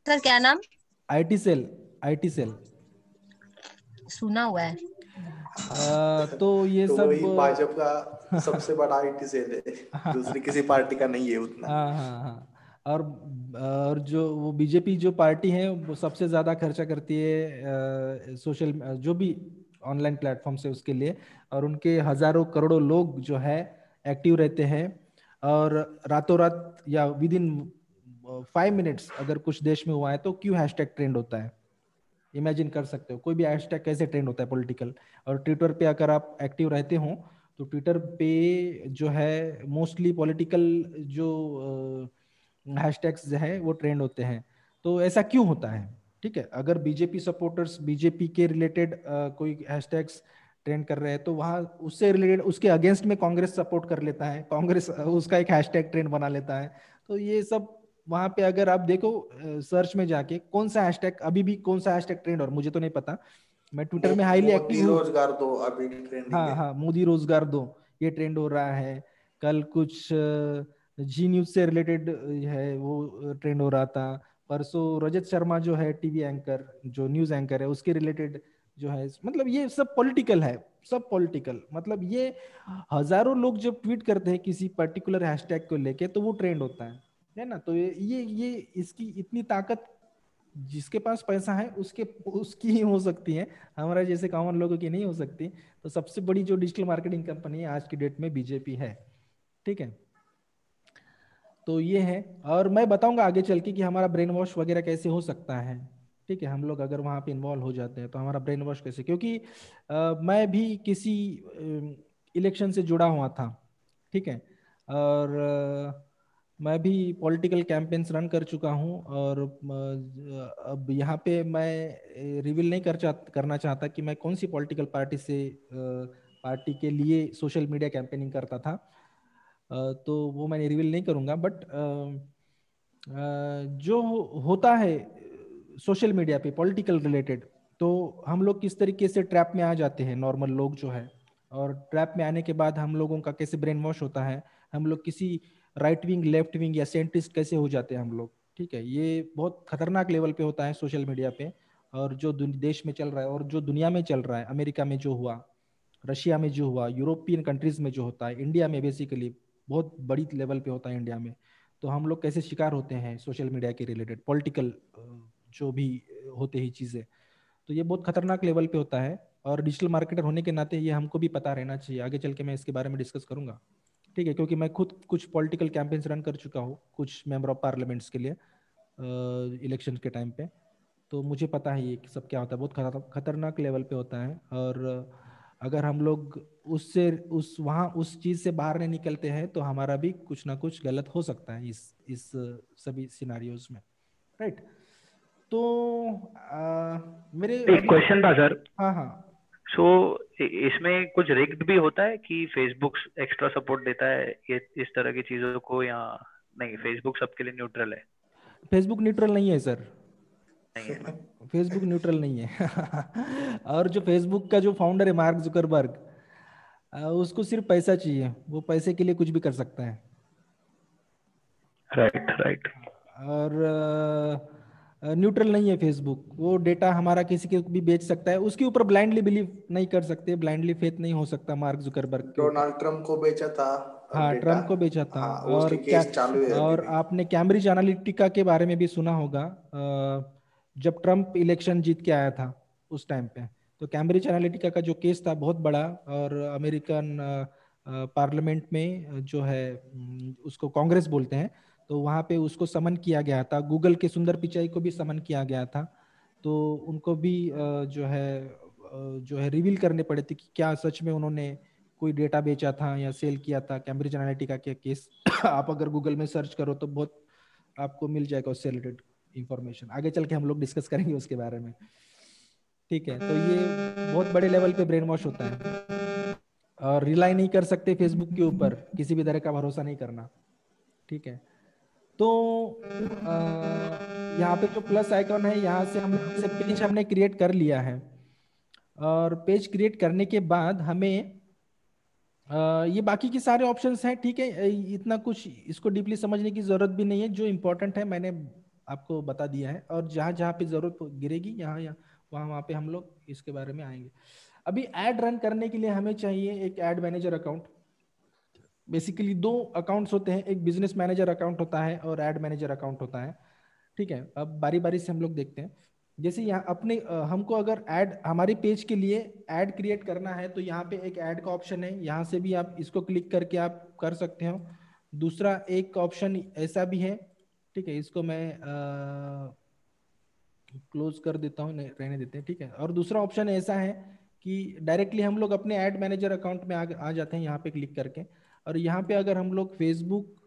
सर क्या नाम? IT cell, IT cell. सुना हुआ है। तो ये तो सब वही भाजपा का सबसे बड़ा आईटी सेल है, दूसरी किसी पार्टी का नहीं है उतना। हाँ हाँ हाँ। और जो वो बीजेपी जो पार्टी है वो सबसे ज्यादा खर्चा करती है सोशल जो भी ऑनलाइन प्लेटफॉर्म से उसके लिए, और उनके हजारों करोड़ों लोग जो है एक्टिव रहते हैं, और रातों रात या विद इन 5 मिनट्स अगर कुछ देश में हुआ है तो क्यों हैशटैग ट्रेंड होता है। इमेजिन कर सकते हो कोई भी हैशटैग कैसे ट्रेंड होता है पॉलिटिकल। और ट्विटर पे अगर आप एक्टिव रहते हो तो ट्विटर पे जो है मोस्टली पॉलिटिकल जो हैशटैग्स जो है वो ट्रेंड होते हैं। तो ऐसा क्यों होता है, ठीक है। अगर बीजेपी सपोर्टर्स बीजेपी के रिलेटेड कोई हैशटैग्स ट्रेंड कर रहे हैं तो वहाँ उससे रिलेटेड उसके अगेंस्ट में कांग्रेस सपोर्ट कर लेता है, कांग्रेस उसका एक हैशटैग ट्रेंड बना लेता है। तो ये सब वहां पे अगर आप देखो सर्च में जाके कौन सा हैशटैग अभी भी कौन सा हैशटैग ट्रेंड, और मुझे तो नहीं पता, मैं ट्विटर में हाईली एक्टिव मोदी हूँ। रोजगार दो अभी ट्रेंडिंग हाँ है। हाँ, मोदी रोजगार दो ये ट्रेंड हो रहा है। कल कुछ जी न्यूज से रिलेटेड है वो ट्रेंड हो रहा था। परसों रजत शर्मा जो है टीवी एंकर, जो न्यूज एंकर है, उसके रिलेटेड जो है, मतलब ये सब पॉलिटिकल है, सब पॉलिटिकल। मतलब ये हजारों लोग जब ट्वीट करते हैं किसी पर्टिकुलर हैशटैग को लेके तो वो ट्रेंड होता है ना। तो ये इसकी इतनी ताकत जिसके पास पैसा है उसके उसकी ही हो सकती है, हमारा जैसे कॉमन लोगों की नहीं हो सकती। तो सबसे बड़ी जो डिजिटल मार्केटिंग कंपनी है आज की डेट में बीजेपी है, ठीक है। तो ये है, और मैं बताऊंगा आगे चल के कि हमारा ब्रेन वॉश वगैरह कैसे हो सकता है, ठीक है। हम लोग अगर वहाँ पे इन्वॉल्व हो जाते हैं तो हमारा ब्रेन वॉश कैसे, क्योंकि मैं भी किसी इलेक्शन से जुड़ा हुआ था, ठीक है। और मैं भी पॉलिटिकल कैंपेन्स रन कर चुका हूँ, और अब यहाँ पे मैं रिवील नहीं करना चाहता कि मैं कौन सी पॉलिटिकल पार्टी से पार्टी के लिए सोशल मीडिया कैंपेनिंग करता था। तो वो मैं रिवील नहीं करूँगा, बट जो होता है सोशल मीडिया पे पॉलिटिकल रिलेटेड, तो हम लोग किस तरीके से ट्रैप में आ जाते हैं नॉर्मल लोग जो है, और ट्रैप में आने के बाद हम लोगों का कैसे ब्रेन वॉश होता है, हम लोग किसी राइट विंग लेफ्ट विंग या सेंट्रिस्ट कैसे हो जाते हैं हम लोग, ठीक है। ये बहुत खतरनाक लेवल पे होता है सोशल मीडिया पे। और जो देश में चल रहा है और जो दुनिया में चल रहा है, अमेरिका में जो हुआ, रशिया में जो हुआ, यूरोपियन कंट्रीज में जो होता है, इंडिया में बेसिकली बहुत बड़ी लेवल पे होता है इंडिया में। तो हम लोग कैसे शिकार होते हैं सोशल मीडिया के रिलेटेड पॉलिटिकल जो भी होते ही चीज़ें, तो ये बहुत खतरनाक लेवल पे होता है। और डिजिटल मार्केटर होने के नाते ये हमको भी पता रहना चाहिए। आगे चल के मैं इसके बारे में डिस्कस करूंगा, ठीक है, क्योंकि मैं खुद कुछ पॉलिटिकल कैंपेन्स रन कर चुका हूँ कुछ मेंबर ऑफ पार्लियामेंट्स के लिए इलेक्शन के टाइम पे। तो मुझे पता है ये कि सब क्या होता है, बहुत खतरनाक लेवल पे होता है। और अगर हम लोग उससे उस चीज से बाहर नहीं निकलते हैं तो हमारा भी कुछ ना कुछ गलत हो सकता है इस सभी सिनारियोज में, राइट। तो मेरे एक क्वेश्चन था सर। हाँ हाँ। सो इसमें कुछ रिग्ड भी होता है कि फेसबुक एक्स्ट्रा सपोर्ट देता है ये इस तरह की चीजों को, या नहीं फेसबुक सबके लिए न्यूट्रल है? फेसबुक न्यूट्रल नहीं है सर, नहीं है ना? फेसबुक न्यूट्रल नहीं है। और जो फेसबुक का जो फाउंडर है मार्क जुकरबर्ग, उसको सिर्फ पैसा चाहिए, वो पैसे के लिए कुछ भी कर सकता है। Right right. और न्यूट्रल नहीं है फेसबुक, वो डेटा हमारा किसी के भी बेच सकता है, उसके ऊपर ब्लाइंडली बिलीव नहीं कर सकते, ब्लाइंडली फेथ नहीं हो सकता मार्क जुकरबर्ग के ऊपर। डोनाल्ड ट्रम्प को बेचा था हाँ, डेटा। ट्रम्प को बेचा था। हाँ, और उसके क्या, केस चालू है अभी और भी। आपने कैम्ब्रिज एनालिटिका के बारे में भी सुना होगा, जब ट्रम्प इलेक्शन जीत के आया था उस टाइम पे, तो कैम्ब्रिज एनालिटिका का जो केस था बहुत बड़ा, और अमेरिकन पार्लियामेंट में जो है उसको कांग्रेस बोलते हैं, तो वहाँ पे उसको समन किया गया था। गूगल के सुंदर पिचाई को भी समन किया गया था, तो उनको भी जो है रिवील करने पड़े थे कि क्या सच में उन्होंने कोई डेटा बेचा था या सेल किया था। कैम्ब्रिज एनालिटिका के केस आप अगर गूगल में सर्च करो तो बहुत आपको मिल जाएगा उससे रिलेटेड इंफॉर्मेशन, आगे चल के हम लोग डिस्कस करेंगे उसके बारे में। ठीक है, तो ये बहुत बड़े लेवल पे ब्रेन वॉश होता है, और रिलाई नहीं कर सकते फेसबुक के ऊपर, किसी भी तरह का भरोसा नहीं करना। ठीक है, तो यहाँ पे जो प्लस आइकॉन है, यहाँ से हम जैसे पेज हमने क्रिएट कर लिया है, और पेज क्रिएट करने के बाद हमें ये बाकी के सारे ऑप्शंस हैं। ठीक है, इतना कुछ इसको डीपली समझने की जरूरत भी नहीं है, जो इम्पोर्टेंट है मैंने आपको बता दिया है, और जहाँ जहाँ पे जरूरत गिरेगी यहाँ या वहाँ पे हम लोग इसके बारे में आएंगे। अभी ऐड रन करने के लिए हमें चाहिए एक ऐड मैनेजर अकाउंट। बेसिकली दो अकाउंट्स होते हैं, एक बिजनेस मैनेजर अकाउंट होता है और ऐड मैनेजर अकाउंट होता है। ठीक है, अब बारी बारी से हम लोग देखते हैं। जैसे यहाँ अपने हमको अगर ऐड, हमारे पेज के लिए ऐड क्रिएट करना है, तो यहाँ पे एक ऐड का ऑप्शन है, यहाँ से भी आप इसको क्लिक करके आप कर सकते हो। दूसरा एक ऑप्शन ऐसा भी है, ठीक है, इसको मैं क्लोज कर देता हूँ, नहीं रहने देते हैं। ठीक है, और दूसरा ऑप्शन ऐसा है कि डायरेक्टली हम लोग अपने ऐड मैनेजर अकाउंट में आ जाते हैं यहाँ पे क्लिक करके, और यहाँ पे अगर हम लोग फेसबुक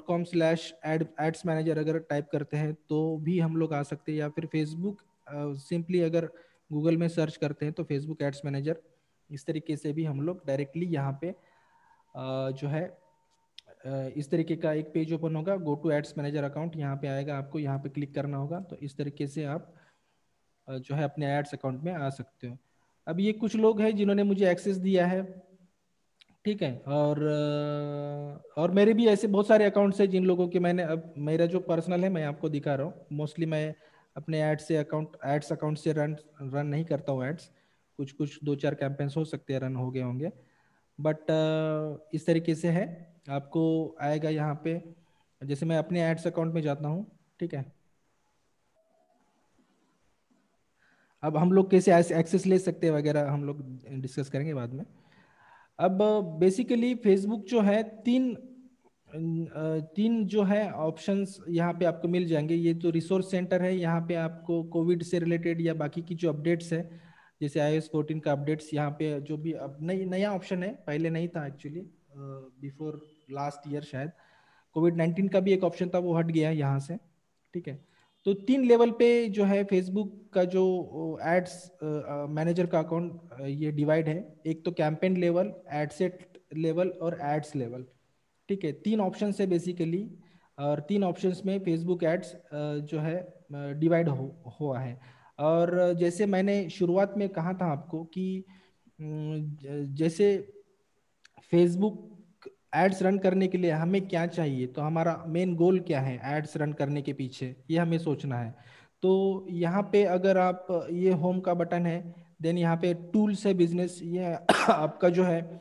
.com/एड्स मैनेजर अगर टाइप करते हैं तो भी हम लोग आ सकते हैं, या फिर फेसबुक सिंपली अगर गूगल में सर्च करते हैं तो फेसबुक एड्स मैनेजर, इस तरीके से भी हम लोग डायरेक्टली यहाँ पे जो है इस तरीके का एक पेज ओपन होगा, go to ads manager account, यहाँ पे आएगा, आपको यहाँ पे क्लिक करना होगा, तो इस तरीके से आप जो है अपने एड्स अकाउंट में आ सकते हो। अब ये कुछ लोग हैं जिन्होंने मुझे एक्सेस दिया है, ठीक है, और मेरे भी ऐसे बहुत सारे अकाउंट्स हैं जिन लोगों के मैंने, अब मेरा जो पर्सनल है मैं आपको दिखा रहा हूँ। मोस्टली मैं अपने एड्स अकाउंट से रन नहीं करता हूँ एड्स, कुछ कुछ 2-4 कैंपेन्स हो सकते हैं रन हो गए होंगे, बट इस तरीके से है। आपको आएगा यहाँ पे, जैसे मैं अपने एड्स अकाउंट में जाता हूँ, ठीक है। अब हम लोग कैसे एक्सेस ले सकते हैं वगैरह हम लोग डिस्कस करेंगे बाद में। अब बेसिकली फेसबुक जो है तीन जो है ऑप्शंस यहाँ पे आपको मिल जाएंगे। ये तो रिसोर्स सेंटर है, यहाँ पे आपको कोविड से रिलेटेड या बाकी की जो अपडेट्स है, जैसे iOS 14 का अपडेट्स, यहाँ पे जो भी अब नया ऑप्शन है, पहले नहीं था एक्चुअली, बिफोर लास्ट ईयर शायद कोविड-19 का भी एक ऑप्शन था, वो हट गया है यहाँ से। ठीक है, तो 3 लेवल पे जो है फेसबुक का जो एड्स मैनेजर का अकाउंट ये डिवाइड है। एक तो कैंपेन लेवल, एडसेट लेवल और एड्स लेवल। ठीक है, 3 ऑप्शन है बेसिकली, और 3 ऑप्शंस में फेसबुक एड्स जो है डिवाइड हुआ है। और जैसे मैंने शुरुआत में कहा था आपको कि जैसे फेसबुक एड्स रन करने के लिए हमें क्या चाहिए, तो हमारा मेन गोल क्या है एड्स रन करने के पीछे, ये हमें सोचना है। तो यहाँ पे अगर आप, ये होम का बटन है, देन यहाँ पे टूल्स है बिजनेस, ये आपका जो है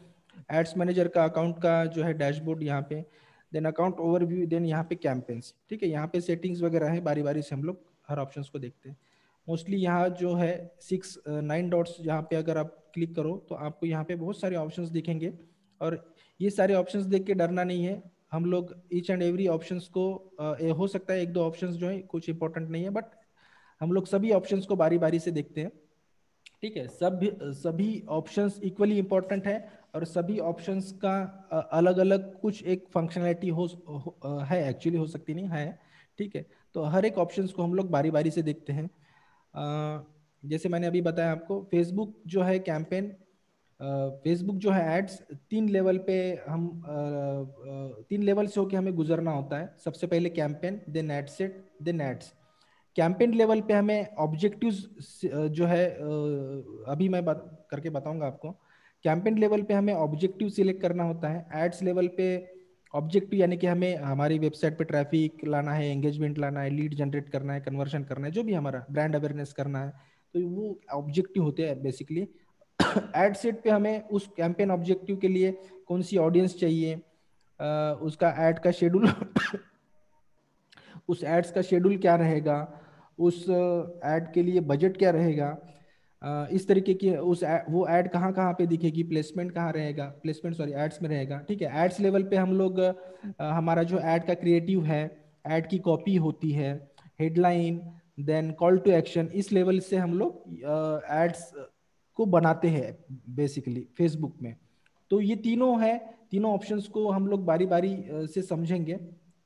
एड्स मैनेजर का अकाउंट का जो है डैशबोर्ड यहाँ पे, देन अकाउंट ओवरव्यू, देन यहाँ पे कैंपेन्स। ठीक है, यहाँ पे सेटिंग्स वगैरह है, बारी बारी से हम लोग हर ऑप्शंस को देखते हैं। मोस्टली यहाँ जो है 9 डॉट्स, यहाँ पे अगर आप क्लिक करो तो आपको यहाँ पे बहुत सारे ऑप्शंस दिखेंगे, और ये सारे ऑप्शंस देख के डरना नहीं है। हम लोग ईच एंड एवरी ऑप्शंस को हो सकता है 1-2 ऑप्शंस जो है कुछ इंपॉर्टेंट नहीं है, बट हम लोग सभी ऑप्शंस को बारी बारी से देखते हैं। ठीक है, सभी ऑप्शंस इक्वली इंपॉर्टेंट है, और सभी ऑप्शंस का अलग अलग कुछ एक फंक्शनैलिटी है, एक्चुअली हो सकती नहीं है। ठीक है, तो हर एक ऑप्शंस को हम लोग बारी बारी से देखते हैं। जैसे मैंने अभी बताया आपको, फेसबुक जो है कैंपेन फेसबुक जो है एड्स तीन लेवल पे हम तीन लेवल से होके हमें गुजरना होता है। सबसे पहले campaign, then ad set, then ads. Campaign level पे हमें ऑब्जेक्टिव्स जो है अभी मैं बात करके बताऊंगा आपको। कैंपेन लेवल पे हमें ऑब्जेक्टिव सिलेक्ट करना होता है। एड्स लेवल पे ऑब्जेक्टिव यानी कि हमें हमारी वेबसाइट पे ट्रैफिक लाना है, एंगेजमेंट लाना है, लीड जनरेट करना है, कन्वर्शन करना है, जो भी हमारा ब्रांड अवेयरनेस करना है, तो वो ऑब्जेक्टिव होते हैं बेसिकली। एड सेट पे हमें उस कैंपेन ऑब्जेक्टिव के लिए कौन सी ऑडियंस चाहिए, उसका एड का शेड्यूल उस एड्स का शेड्यूल क्या रहेगा, उस एड के लिए बजट क्या रहेगा, इस तरीके की वो एड कहाँ कहाँ पे दिखेगी, प्लेसमेंट कहाँ रहेगा, प्लेसमेंट सॉरी एड्स में रहेगा। ठीक है, एड्स लेवल पे हम लोग हमारा जो एड का क्रिएटिव है, एड की कॉपी होती है, headline, then call to action, इस लेवल से हम लोग एड्स को बनाते हैं बेसिकली फेसबुक में। तो ये तीनों है, तीनों ऑप्शंस को हम लोग बारी बारी से समझेंगे।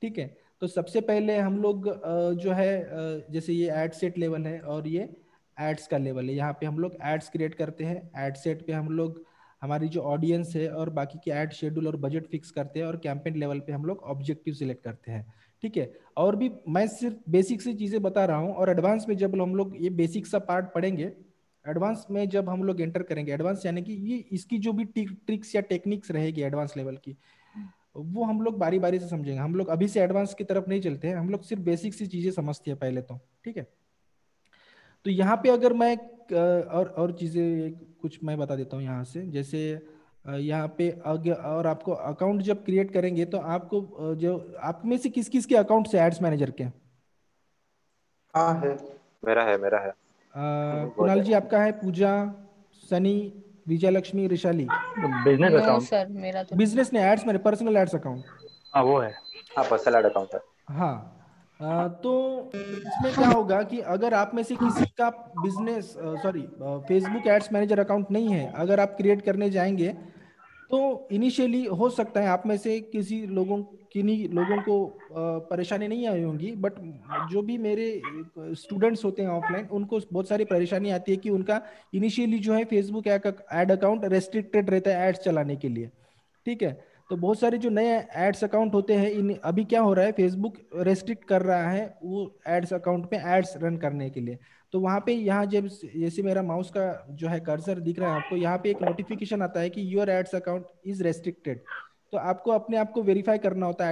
ठीक है, तो सबसे पहले हम लोग जो है जैसे ये एड सेट लेवल है और ये एड्स का लेवल है। यहाँ पे हम लोग एड्स क्रिएट करते हैं। एड सेट पे हम लोग हमारी जो ऑडियंस है और बाकी के एड शेड्यूल और बजट फिक्स करते हैं, और कैंपेन लेवल पे हम लोग ऑब्जेक्टिव सिलेक्ट करते हैं। ठीक है, और भी मैं सिर्फ बेसिक सी चीजें बता रहा हूँ, और एडवांस में जब हम लोग ये बेसिक सा पार्ट पढ़ेंगे, एडवांस में जब हम लोग एंटर करेंगे, एडवांस यानी कि ये इसकी जो भी ट्रिक्स या टेक्निक्स रहेगी एडवांस लेवल की, वो हम लोग बारी बारी से समझेंगे। हम लोग अभी से एडवांस की तरफ नहीं चलते हैं, हम लोग सिर्फ बेसिक सी चीजें समझते हैं पहले तो। ठीक है, तो यहाँ पे अगर मैं और चीजें कुछ मैं बता देता हूँ यहाँ से। जैसे यहाँ पे और आपको अकाउंट जब क्रिएट करेंगे तो आपको जो आप में से किस किस के अकाउंट से एड्स मैनेजर के? हाँ है। मेरा है। कुणाल जी आपका है, Pooja, Sunny, Vijayalakshmi, Rishali? Business no account. Sir, मेरा तो बिजनेस ने एड्स मेरे पर्सनल एड्स अकाउंट। हाँ वो है। हाँ, पर्सनल एड अकाउंट है। हाँ, तो इसमें क्या होगा कि अगर आप में से किसी का business Facebook ads manager account नहीं है, अगर आप क्रिएट करने जाएंगे तो इनिशियली हो सकता है आप में से किन्हीं लोगों को परेशानी नहीं आई होंगी, बट जो भी मेरे स्टूडेंट्स होते हैं ऑफलाइन, उनको बहुत सारी परेशानी आती है कि उनका इनिशियली जो है फेसबुक एड अकाउंट रेस्ट्रिक्टेड रहता है एड्स चलाने के लिए। ठीक है, तो बहुत सारे जो नए एड्स अकाउंट होते हैं, इन अभी क्या हो रहा है, फेसबुक रेस्ट्रिक्ट कर रहा है वो एड्स अकाउंट में एड्स रन करने के लिए। तो वहाँ पे यहाँ जब जैसे मेरा माउस का जो है कर्सर दिख रहा है आपको, यहाँ पे एक नोटिफिकेशन आता है कि your ads account is restricted. तो आपको अपने आप को वेरीफाई करना होता है,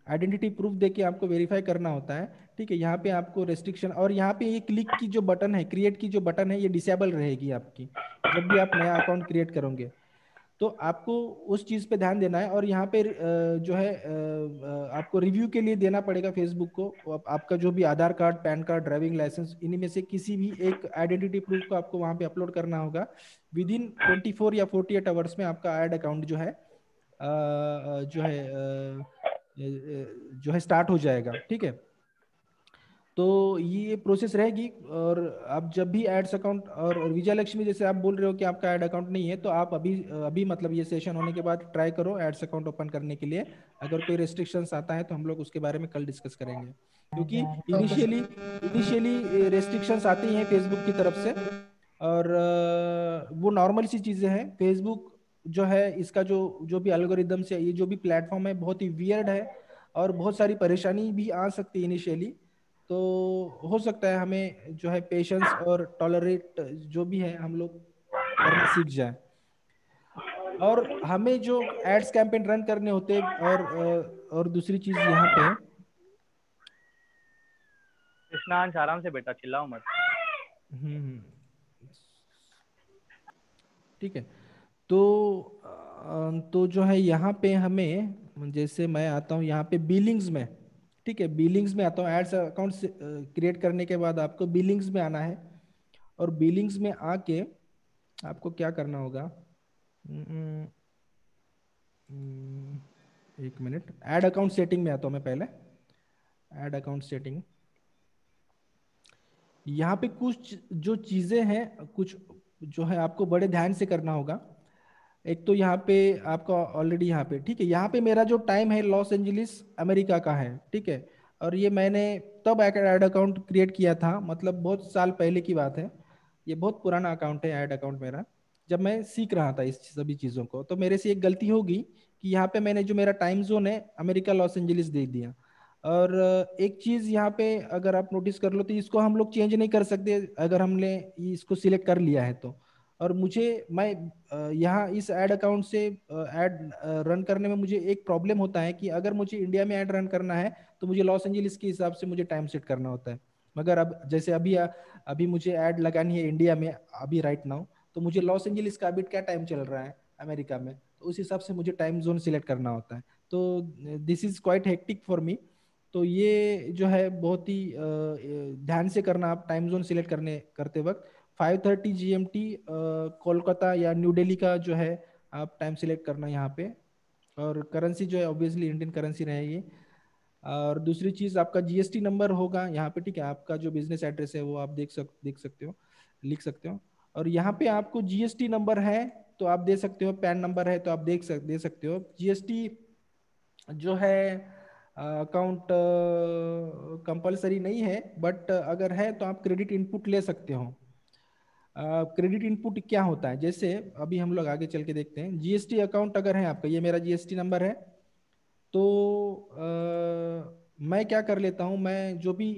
आइडेंटिटी प्रूफ देके आपको वेरीफाई करना होता है। ठीक है, यहाँ पे आपको रेस्ट्रिक्शन, और यहाँ पे ये क्लिक की जो बटन है, क्रिएट की जो बटन है, ये डिसेबल रहेगी आपकी जब भी आप नया अकाउंट क्रिएट करोगे। तो आपको उस चीज़ पे ध्यान देना है। और यहाँ पे जो है आपको रिव्यू के लिए देना पड़ेगा फेसबुक को आपका जो भी Aadhaar card, PAN card, driving licence, इन्हीं में से किसी भी एक आइडेंटिटी प्रूफ को आपको वहाँ पे अपलोड करना होगा। विद इन 24 या 48 आवर्स में आपका एड अकाउंट जो है स्टार्ट हो जाएगा। ठीक है, तो ये प्रोसेस रहेगी। और आप जब भी एड्स अकाउंट, और विजय लक्ष्मी जैसे आप बोल रहे हो कि आपका एड अकाउंट नहीं है, तो आप अभी मतलब ये सेशन होने के बाद ट्राई करो एड्स अकाउंट ओपन करने के लिए। अगर कोई रेस्ट्रिक्शंस आता है तो हम लोग उसके बारे में कल डिस्कस करेंगे, क्योंकि इनिशियली रेस्ट्रिक्शंस आती हैं फेसबुक की तरफ से, और वो नॉर्मल सी चीज़ें हैं। फेसबुक जो है इसका जो भी एल्गोरिदम से, ये जो भी प्लेटफॉर्म है, बहुत ही वियर्ड है और बहुत सारी परेशानी भी आ सकती है इनिशियली। तो हो सकता है हमें जो है पेशेंस और टॉलरेट जो भी है हम लोग करना सीख जाए। और हमें जो एड्स कैंपेन रन करने होते, और दूसरी चीज यहाँ पे, कृष्णांश आराम से बेटा, चिल्लाओ मत। ठीक है, तो जो है यहाँ पे हमें, जैसे मैं आता हूँ यहाँ पे बिलिंग्स में। ठीक है, बिलिंग्स में आता हूँ। एड्स अकाउंट क्रिएट करने के बाद आपको बिलिंग्स में आना है, और बिलिंग्स में आके आपको क्या करना होगा, एक मिनट, ऐड अकाउंट सेटिंग में आता हूँ मैं पहले। ऐड अकाउंट सेटिंग, यहाँ पे कुछ जो चीज़ें हैं, कुछ जो है आपको बड़े ध्यान से करना होगा। एक तो यहाँ पे आपका ऑलरेडी यहाँ पे, ठीक है, यहाँ पे मेरा जो टाइम है लॉस एंजलिस अमेरिका का है। ठीक है, और ये मैंने तब ऐड अकाउंट क्रिएट किया था, मतलब बहुत साल पहले की बात है। ये बहुत पुराना अकाउंट है, ऐड अकाउंट मेरा। जब मैं सीख रहा था इस सभी चीज़ों को, तो मेरे से एक गलती होगी कि यहाँ पे मैंने जो मेरा टाइम जोन है अमेरिका लॉस एंजलिस दे दिया। और एक चीज़ यहाँ पे अगर आप नोटिस कर लो तो इसको हम लोग चेंज नहीं कर सकते अगर हमने इसको सिलेक्ट कर लिया है तो। और मैं यहाँ इस ऐड अकाउंट से ऐड रन करने में मुझे एक प्रॉब्लम होता है कि अगर मुझे इंडिया में ऐड रन करना है तो मुझे लॉस एंजलिस के हिसाब से मुझे टाइम सेट करना होता है। मगर अब जैसे अभी मुझे ऐड लगानी है इंडिया में अभी राइट नाउ, तो मुझे लॉस एंजलिस का अभी क्या टाइम चल रहा है अमेरिका में, तो उस हिसाब से मुझे टाइम जोन सिलेक्ट करना होता है। तो this is quite hectic for me. तो ये जो है बहुत ही ध्यान से करना आप टाइम जोन सिलेक्ट करते वक्त। 5:30 GMT कोलकाता या न्यू दिल्ली का जो है आप टाइम सिलेक्ट करना यहाँ पे। और करेंसी जो है ऑब्वियसली इंडियन करेंसी रहेगी। और दूसरी चीज़ आपका जीएसटी नंबर होगा यहाँ पे, ठीक है। आपका जो बिजनेस एड्रेस है वो आप देख सकते हो, लिख सकते हो। और यहाँ पे आपको जीएसटी नंबर है तो आप दे सकते हो, पैन नंबर है तो आप दे सकते हो। जीएसटी जो है अकाउंट कंपलसरी नहीं है, बट अगर है तो आप क्रेडिट इनपुट ले सकते हो। क्रेडिट इनपुट क्या होता है, जैसे अभी हम लोग आगे चल के देखते हैं। जीएसटी अकाउंट अगर है आपका, ये मेरा जीएसटी नंबर है, तो मैं क्या कर लेता हूँ, मैं जो भी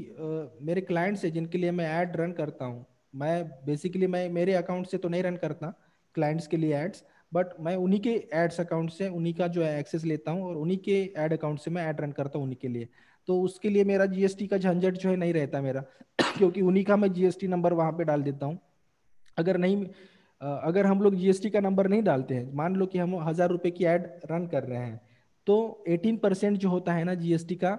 मेरे क्लाइंट्स है जिनके लिए मैं ऐड रन करता हूँ, मैं बेसिकली मैं मेरे अकाउंट से तो नहीं रन करता क्लाइंट्स के लिए एड्स, बट मैं उन्हीं के एड्स अकाउंट से उन्हीं का जो है एक्सेस लेता हूँ और उन्हीं के ऐड अकाउंट से मैं ऐड रन करता हूँ उन्हीं के लिए। तो उसके लिए मेरा जीएसटी का झंझट जो है नहीं रहता मेरा क्योंकि उन्हीं का मैं जीएसटी नंबर वहाँ पे डाल देता हूँ। अगर नहीं अगर हम लोग जीएसटी का नंबर नहीं डालते हैं, मान लो कि हम 1,000 रुपए की ऐड रन कर रहे हैं, तो 18% जो होता है ना जीएसटी का,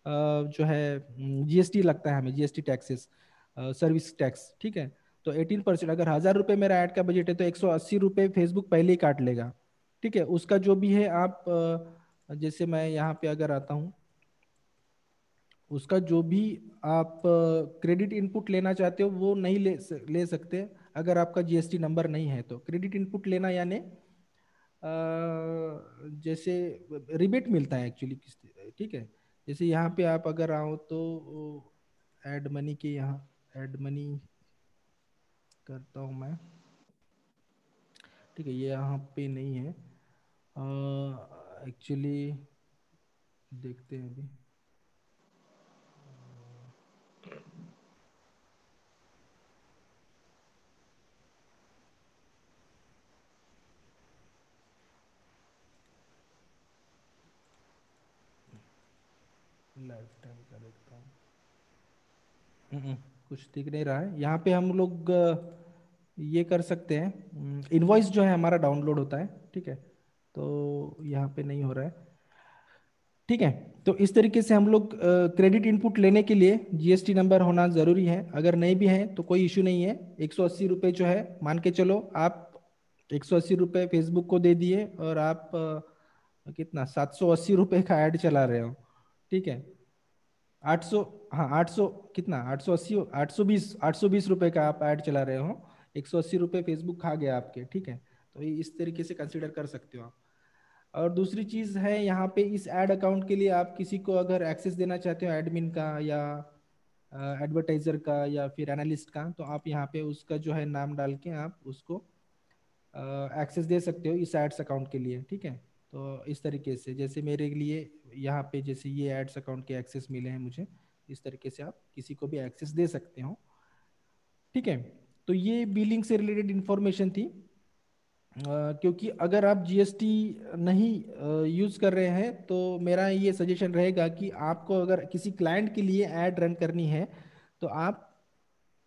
जो है जीएसटी लगता है हमें, जीएसटी टैक्सेस, सर्विस टैक्स, ठीक है। तो 18%, अगर 1,000 रुपए मेरा ऐड का बजट है तो 180 रुपए फेसबुक पहले ही काट लेगा, ठीक है। उसका जो भी है आप जैसे मैं यहाँ पे अगर आता हूँ, उसका जो भी आप क्रेडिट इनपुट लेना चाहते हो वो नहीं ले सकते अगर आपका जीएसटी नंबर नहीं है। तो क्रेडिट इनपुट लेना यानी जैसे रिबेट मिलता है एक्चुअली, ठीक है। जैसे यहाँ पे आप अगर आओ तो ऐड मनी के यहाँ ऐड मनी करता हूँ मैं, ठीक है। ये यहाँ पे नहीं है एक्चुअली, देखते हैं अभी। लाइफ टाइम का देखता हूँ, कुछ दिख नहीं रहा है यहाँ पे। हम लोग ये कर सकते हैं, इनवॉइस जो है हमारा डाउनलोड होता है, ठीक है। तो यहाँ पे नहीं हो रहा है, ठीक है। तो इस तरीके से हम लोग क्रेडिट इनपुट लेने के लिए जीएसटी नंबर होना ज़रूरी है। अगर नहीं भी है तो कोई इशू नहीं है। 180 रुपये जो है मान के चलो आप 180 रुपये फेसबुक को दे दिए और आप कितना 780 रुपये का ऐड चला रहे हो, ठीक है। 800, हाँ 800 कितना 820 रुपए का आप ऐड चला रहे हो, 180 रुपये फेसबुक खा गया आपके, ठीक है। तो इस तरीके से कंसिडर कर सकते हो आप। और दूसरी चीज है यहाँ पे, इस ऐड अकाउंट के लिए आप किसी को अगर एक्सेस देना चाहते हो एडमिन का या एडवर्टाइजर का या फिर एनालिस्ट का, तो आप यहाँ पे उसका जो है नाम डाल के आप उसको एक्सेस दे सकते हो इस एड्स अकाउंट के लिए, ठीक है। तो इस तरीके से जैसे मेरे लिए यहाँ पे जैसे ये एड्स अकाउंट के एक्सेस मिले हैं मुझे, इस तरीके से आप किसी को भी एक्सेस दे सकते हो, ठीक है। तो ये बिलिंग से रिलेटेड इंफॉर्मेशन थी। क्योंकि अगर आप जीएसटी नहीं यूज कर रहे हैं तो मेरा ये सजेशन रहेगा कि आपको अगर किसी क्लाइंट के लिए ऐड रन करनी है तो आप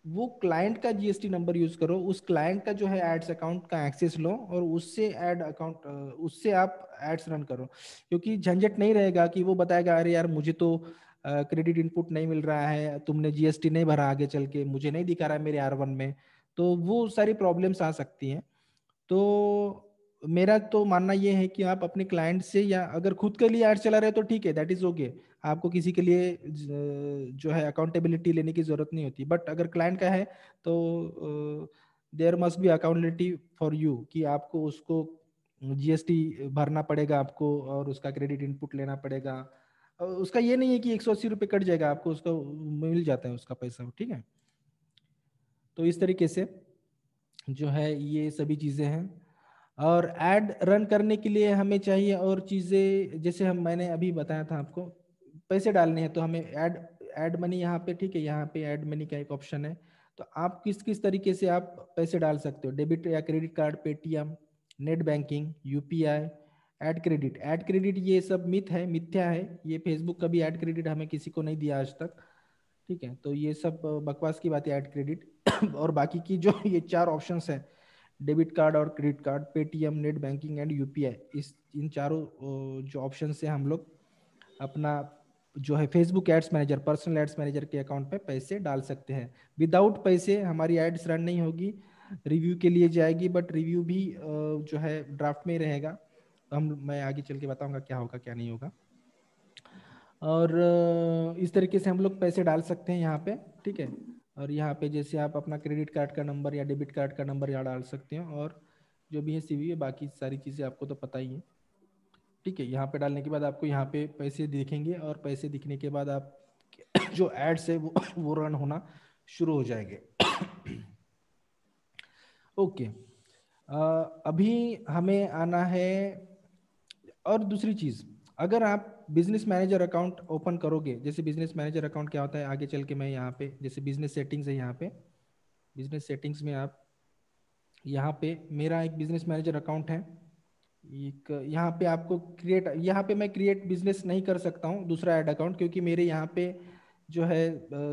वो क्लाइंट का जीएसटी नंबर यूज करो, उस क्लाइंट का जो है एड्स अकाउंट का एक्सेस लो और उससे ऐड अकाउंट उससे आप एड्स रन करो। क्योंकि झंझट नहीं रहेगा कि वो बताएगा अरे यार मुझे तो क्रेडिट इनपुट नहीं मिल रहा है, तुमने जीएसटी नहीं भरा, आगे चल के मुझे नहीं दिखा रहा है मेरे R1 में, तो वो सारी प्रॉब्लम्स आ सकती हैं। तो मेरा तो मानना ये है कि आप अपने क्लाइंट से, या अगर खुद के लिए ऐड चला रहे तो ठीक है, दैट इज ओके। आपको किसी के लिए जो है अकाउंटेबिलिटी लेने की जरूरत नहीं होती। बट अगर क्लाइंट का है तो there must be accountability for you, कि आपको उसको जीएसटी भरना पड़ेगा आपको और उसका क्रेडिट इनपुट लेना पड़ेगा। उसका ये नहीं है कि 180 रुपये कट जाएगा, आपको उसका मिल जाता है उसका पैसा, ठीक है। तो इस तरीके से जो है ये सभी चीज़ें हैं। और ऐड रन करने के लिए हमें चाहिए और चीज़ें, जैसे मैंने अभी बताया था आपको, पैसे डालने हैं तो हमें ऐड मनी यहाँ पे, ठीक है, यहाँ पे ऐड मनी का एक ऑप्शन है। तो आप किस किस तरीके से आप पैसे डाल सकते हो, डेबिट या credit card, Paytm, net banking, UPI, add credit ये सब मिथ है, मिथ्या है, ये फेसबुक कभी ऐड क्रेडिट हमें किसी को नहीं दिया आज तक, ठीक है। तो ये सब बकवास की बात है, ऐड क्रेडिट। और बाकी की जो ये 4 ऑप्शंस हैं, डेबिट कार्ड और credit card, Paytm, net banking and UPI, इन चारों जो ऑप्शन से हम लोग अपना जो है Facebook ads manager, personal ads manager के अकाउंट पे पैसे डाल सकते हैं। विदाउट पैसे हमारी एड्स रन नहीं होगी, रिव्यू के लिए जाएगी, बट रिव्यू भी जो है ड्राफ्ट में ही रहेगा। तो मैं आगे चल के बताऊंगा क्या होगा क्या नहीं होगा। और इस तरीके से हम लोग पैसे डाल सकते हैं यहाँ पे, ठीक है। और यहाँ पे जैसे आप अपना क्रेडिट कार्ड का नंबर या डेबिट कार्ड का नंबर यहाँ डाल सकते हैं, और जो भी है सीवी है, बाकी सारी चीज़ें आपको तो पता ही है, ठीक है। यहाँ पे डालने के बाद आपको यहाँ पे पैसे दिखेंगे, और पैसे दिखने के बाद आप जो एड्स है वो रन होना शुरू हो जाएंगे। ओके, अभी हमें आना है। और दूसरी चीज़, अगर आप बिजनेस मैनेजर अकाउंट ओपन करोगे, जैसे बिजनेस मैनेजर अकाउंट क्या होता है आगे चल के मैं यहाँ पे, जैसे बिजनेस सेटिंग्स है, यहाँ पे बिजनेस सेटिंग्स में आप, यहाँ पे मेरा एक बिजनेस मैनेजर अकाउंट है, एक यहाँ पे आपको क्रिएट, यहाँ पे मैं क्रिएट बिजनेस नहीं कर सकता हूँ दूसरा ऐड अकाउंट, क्योंकि मेरे यहाँ पे जो है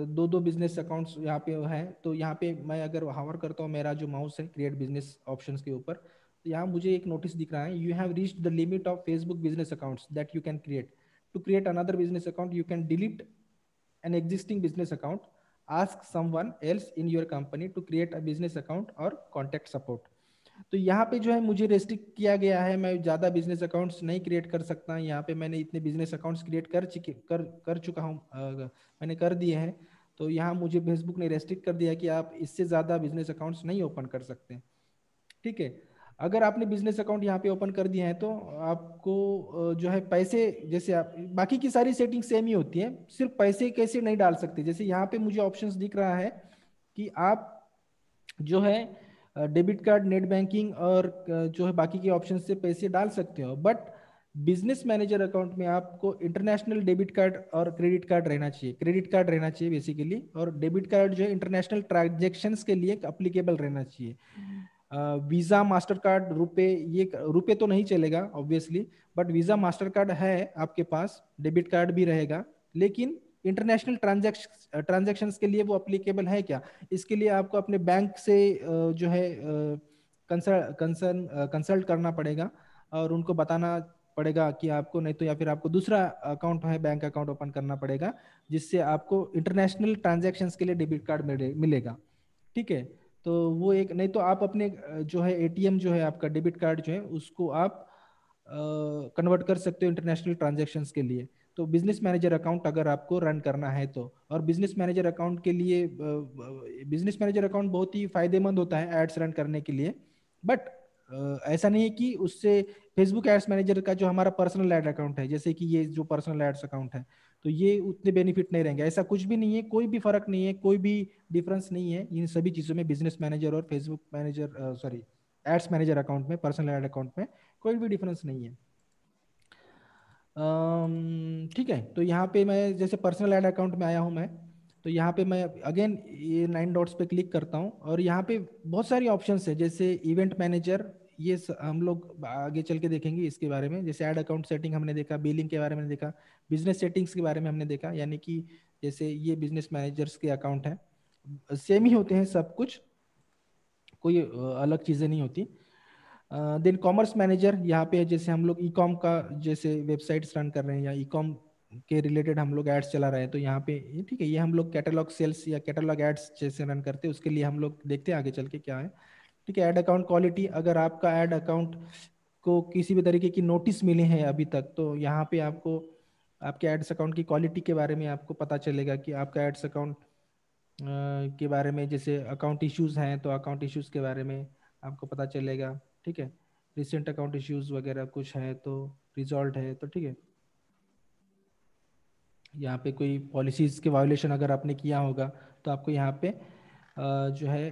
दो दो बिजनेस अकाउंट्स यहाँ पे है। तो यहाँ पे मैं अगर हावर करता हूँ मेरा जो माउस है क्रिएट बिजनेस ऑप्शंस के ऊपर, तो यहाँ मुझे एक नोटिस दिख रहा है, you have reached the limit of Facebook business accounts that you can create. To create another business account you can delete an existing business account, ask someone else in your company to create a business account or contact support। तो यहाँ पे जो है मुझे restrict किया गया है, मैं ज़्यादा बिजनेस अकाउंट्स नहीं क्रिएट कर सकता। यहाँ पे मैंने इतने बिजनेस अकाउंट्स क्रिएट कर चुका हूँ, मैंने कर दिए हैं। तो यहाँ मुझे फेसबुक ने रेस्ट्रिक्ट कर दिया कि आप इससे ज़्यादा बिजनेस अकाउंट्स नहीं ओपन कर सकते, ठीक है। अगर आपने बिजनेस अकाउंट यहाँ पे ओपन कर दिया है तो आपको जो है पैसे, जैसे आप बाकी की सारी सेटिंग सेम ही होती है, सिर्फ पैसे कैसे नहीं डाल सकते। जैसे यहाँ पे मुझे ऑप्शंस दिख रहा है कि आप जो है डेबिट कार्ड, नेट बैंकिंग और जो है बाकी के ऑप्शन से पैसे डाल सकते हो, बट बिजनेस मैनेजर अकाउंट में आपको इंटरनेशनल डेबिट कार्ड और क्रेडिट कार्ड रहना चाहिए, क्रेडिट कार्ड रहना चाहिए बेसिकली, और डेबिट कार्ड जो है इंटरनेशनल ट्रांजेक्शन्स के लिए अप्लीकेबल रहना चाहिए। वीज़ा, मास्टर कार्ड, रुपए, ये रुपए तो नहीं चलेगा obviously, but visa, master card है आपके पास, डेबिट कार्ड भी रहेगा, लेकिन इंटरनेशनल ट्रांजैक्शंस के लिए वो अप्लीकेबल है क्या, इसके लिए आपको अपने बैंक से जो है कंसल्ट करना पड़ेगा, और उनको बताना पड़ेगा कि आपको, नहीं तो या फिर आपको दूसरा अकाउंट है, बैंक अकाउंट ओपन करना पड़ेगा, जिससे आपको इंटरनेशनल ट्रांजैक्शंस के लिए डेबिट कार्ड मिलेगा, ठीक है। तो वो एक, नहीं तो आप अपने जो है एटीएम जो है आपका, डेबिट कार्ड जो है उसको आप कन्वर्ट कर सकते हो इंटरनेशनल ट्रांजैक्शंस के लिए। तो बिजनेस मैनेजर अकाउंट अगर आपको रन करना है तो, और बिजनेस मैनेजर अकाउंट के लिए, बिजनेस मैनेजर अकाउंट बहुत ही फायदेमंद होता है एड्स रन करने के लिए, बट ऐसा नहीं है कि उससे फेसबुक एड्स मैनेजर का जो हमारा पर्सनल एड अकाउंट है, जैसे कि ये जो पर्सनल एड्स अकाउंट है, तो ये उतने बेनिफिट नहीं रहेंगे, ऐसा कुछ भी नहीं है, कोई भी फर्क नहीं है, कोई भी डिफरेंस नहीं है इन सभी चीज़ों में, बिजनेस मैनेजर और Facebook manager, sorry ads manager account में, पर्सनल एड अकाउंट में कोई भी डिफरेंस नहीं है, ठीक है। तो यहाँ पे मैं जैसे पर्सनल एड अकाउंट में आया हूँ मैं, तो यहाँ पे मैं अगेन ये 9 डॉट्स पे क्लिक करता हूँ, और यहाँ पे बहुत सारी ऑप्शंस है, जैसे इवेंट मैनेजर, ये हम लोग आगे चल के देखेंगे इसके बारे में। जैसे ऐड अकाउंट सेटिंग हमने देखा, बिलिंग के बारे में देखा, बिजनेस सेटिंग्स के बारे में हमने देखा, यानी कि जैसे ये बिजनेस मैनेजर्स के अकाउंट हैं, सेम ही होते हैं सब कुछ, कोई अलग चीज़ें नहीं होती। देन कॉमर्स मैनेजर, यहाँ पे जैसे हम लोग ई कॉम का जैसे वेबसाइट्स रन कर रहे हैं, या ई कॉम के रिलेटेड हम लोग एड्स चला रहे हैं, तो यहाँ पे ठीक है, ये हम लोग कैटलॉग सेल्स या कैटलॉग एड्स जैसे रन करते हैं, उसके लिए हम लोग देखते हैं आगे चल के क्या है, ठीक है। ऐड अकाउंट क्वालिटी, अगर आपका ऐड अकाउंट को किसी भी तरीके की नोटिस मिले हैं अभी तक, तो यहाँ पे आपको आपके एड्स अकाउंट की क्वालिटी के बारे में आपको पता चलेगा कि आपका एड्स अकाउंट के बारे में, जैसे अकाउंट इश्यूज हैं तो अकाउंट इश्यूज के बारे में आपको पता चलेगा, ठीक है। रिसेंट अकाउंट इश्यूज वगैरह कुछ है तो रिजॉल्व है, तो ठीक है। यहाँ पे कोई पॉलिसीज के वायोलेशन अगर आपने किया होगा तो आपको यहाँ पे जो है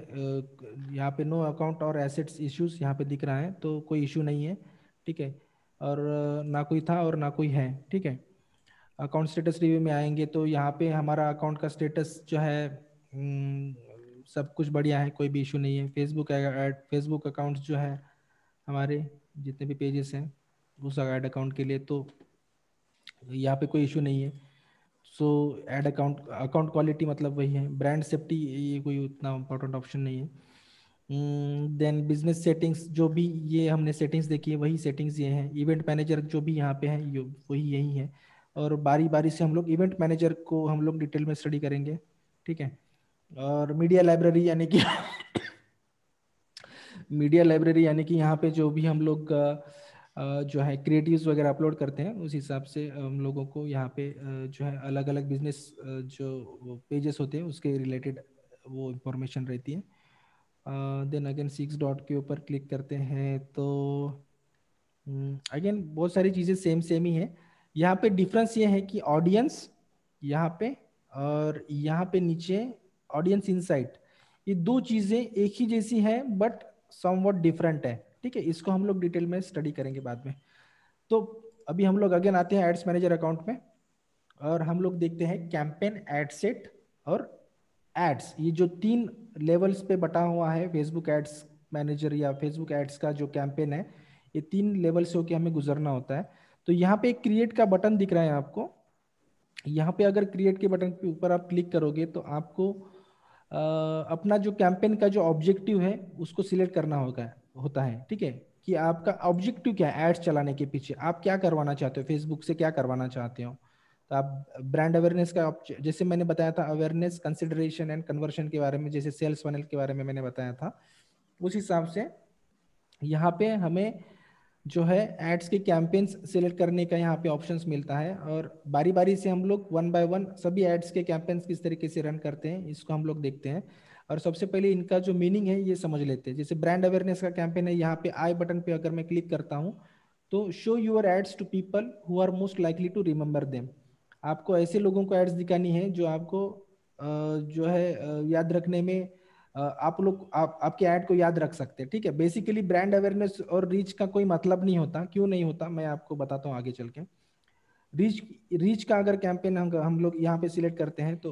यहाँ पे नो अकाउंट और एसेट्स इश्यूज यहाँ पे दिख रहा है, तो कोई इशू नहीं है, ठीक है। और ना कोई था और ना कोई है, ठीक है। अकाउंट स्टेटस रिव्यू में आएंगे तो यहाँ पे हमारा अकाउंट का स्टेटस जो है सब कुछ बढ़िया है, कोई भी इशू नहीं है। फेसबुक अकाउंट्स जो है हमारे जितने भी पेजेस हैं उस ऐड अकाउंट के लिए, तो यहाँ पे कोई इशू नहीं है। सो ऐड अकाउंट क्वालिटी मतलब वही है। ब्रांड सेफ्टी ये कोई उतना इम्पोर्टेंट ऑप्शन नहीं है। देन बिजनेस सेटिंग्स जो भी ये हमने सेटिंग्स देखी है वही सेटिंग्स ये हैं। इवेंट मैनेजर जो भी यहाँ पे है ये वही यही है। और बारी बारी से हम लोग इवेंट मैनेजर को हम लोग डिटेल में स्टडी करेंगे, ठीक है। और मीडिया लाइब्रेरी यानी कि मीडिया लाइब्रेरी यानी कि यहाँ पे जो भी हम लोग जो है क्रिएटिव्स वगैरह अपलोड करते हैं उस हिसाब से हम लोगों को यहाँ पे जो है अलग अलग बिजनेस जो पेजेस होते हैं उसके रिलेटेड वो इंफॉर्मेशन रहती है। देन अगेन 6 डॉट के ऊपर क्लिक करते हैं तो अगेन बहुत सारी चीज़ें सेम ही है। यहाँ पे डिफरेंस ये है कि ऑडियंस यहाँ पे और यहाँ पे नीचे ऑडियंस इनसाइट, ये दो चीज़ें एक ही जैसी हैं बट समवॉट डिफरेंट है, ठीक है। इसको हम लोग डिटेल में स्टडी करेंगे बाद में। तो अभी हम लोग अगेन आते हैं एड्स मैनेजर अकाउंट में और हम लोग देखते हैं कैंपेन, एड सेट और एड्स। ये जो 3 लेवल्स पे बटा हुआ है फेसबुक एड्स मैनेजर या फेसबुक एड्स का जो कैंपेन है, ये 3 लेवल से होकर हमें गुजरना होता है। तो यहाँ पे क्रिएट का बटन दिख रहा है आपको। यहाँ पे अगर क्रिएट के बटन के ऊपर आप क्लिक करोगे तो आपको अपना जो कैंपेन का जो ऑब्जेक्टिव है उसको सिलेक्ट करना होता है, ठीक है। कि आपका ऑब्जेक्टिव क्या है एड्स चलाने के पीछे, आप क्या करवाना चाहते हो, फेसबुक से क्या करवाना चाहते हो। तो आप ब्रांड अवेयरनेस का जैसे मैंने बताया था अवेयरनेस, कंसिडरेशन एंड कन्वर्शन के बारे में, जैसे सेल्स फनल के बारे में मैंने बताया था, उस हिसाब से यहाँ पे हमें जो है एड्स के कैंपेन्स सिलेक्ट करने का यहाँ पे ऑप्शंस मिलता है। और बारी बारी से हम लोग 1 बाय 1 सभी एड्स के कैंपेन्स किस तरीके से रन करते हैं इसको हम लोग देखते हैं। और सबसे पहले इनका जो मीनिंग है ये समझ लेते हैं। जैसे ब्रांड अवेयरनेस का कैंपेन है, यहाँ पे आई बटन पे अगर मैं क्लिक करता हूँ तो show your ads to people who are most likely to remember them. आपको ऐसे लोगों को एड्स दिखानी है जो आपको जो है याद रखने में आपके ऐड को याद रख सकते हैं, ठीक है। बेसिकली ब्रांड अवेयरनेस और रीच का कोई मतलब नहीं होता। क्यों नहीं होता मैं आपको बताता हूँ आगे चल के। रीच का अगर कैंपेन हम लोग यहाँ पे सिलेक्ट करते हैं तो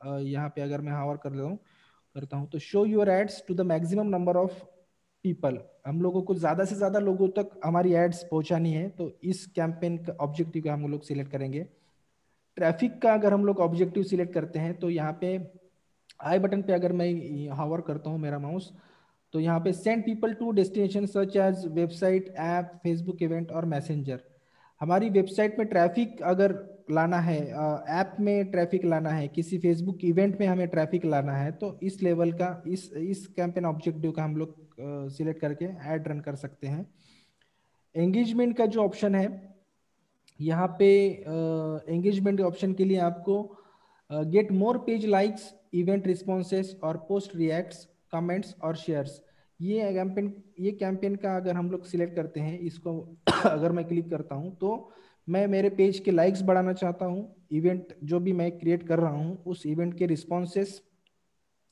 यहाँ पे अगर मैं हावर करता हूँ तो show your ads to the maximum number of people, हम लोगों को ज्यादा से ज्यादा लोगों तक हमारी एड्स पहुंचानी है, तो इस कैंपेन का ऑब्जेक्टिव का हम लोग सिलेक्ट करेंगे। ट्रैफिक का अगर हम लोग ऑब्जेक्टिव सिलेक्ट करते हैं तो यहाँ पे आई बटन पे अगर मैं हावर करता हूँ मेरा माउस तो यहाँ पे send people to destination such as website, app, Facebook event or Messenger. हमारी वेबसाइट में ट्रैफिक अगर लाना है, ऐप में ट्रैफिक लाना है, किसी फेसबुक इवेंट में हमें ट्रैफिक लाना है, तो इस लेवल का इस कैंपेन ऑब्जेक्टिव का हम लोग सिलेक्ट करके ऐड रन कर सकते हैं। एंगेजमेंट का जो ऑप्शन है यहाँ पे एंगेजमेंट ऑप्शन के लिए आपको get more page likes, event responses और पोस्ट रिएक्ट्स, कमेंट्स और शेयर्स। ये कैंपेन का अगर हम लोग सिलेक्ट करते हैं इसको अगर मैं क्लिक करता हूं तो मैं मेरे पेज के लाइक्स बढ़ाना चाहता हूं, इवेंट जो भी मैं क्रिएट कर रहा हूं उस इवेंट के रिस्पॉन्सेस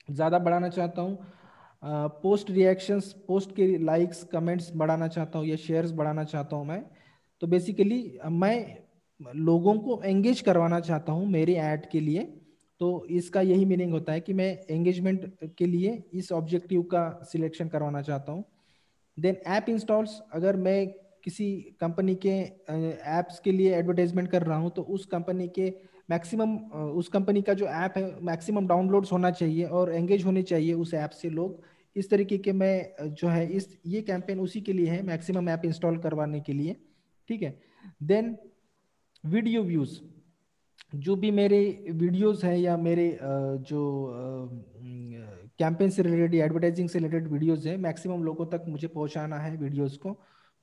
ज़्यादा बढ़ाना चाहता हूं, पोस्ट रिएक्शंस, पोस्ट के लाइक्स, कमेंट्स बढ़ाना चाहता हूं या शेयर्स बढ़ाना चाहता हूं मैं। तो बेसिकली मैं लोगों को एंगेज करवाना चाहता हूं मेरे ऐड के लिए। तो इसका यही मीनिंग होता है कि मैं एंगेजमेंट के लिए इस ऑब्जेक्टिव का सिलेक्शन करवाना चाहता हूं। देन ऐप इंस्टॉल्स, अगर मैं किसी कंपनी के ऐप्स के लिए एडवर्टाइजमेंट कर रहा हूं तो उस कंपनी के मैक्सिमम उस कंपनी का जो ऐप है मैक्सिमम डाउनलोड्स होना चाहिए और एंगेज होने चाहिए उस ऐप से लोग। इस तरीके के मैं जो है ये कैंपेन उसी के लिए है, मैक्सिमम ऐप इंस्टॉल करवाने के लिए, ठीक है। देन वीडियो व्यूज, जो भी मेरे वीडियोस हैं या मेरे जो कैंपेन से रिलेटेड एडवर्टाइजिंग से रिलेटेड वीडियोस हैं मैक्सिमम लोगों तक मुझे पहुंचाना है वीडियोस को,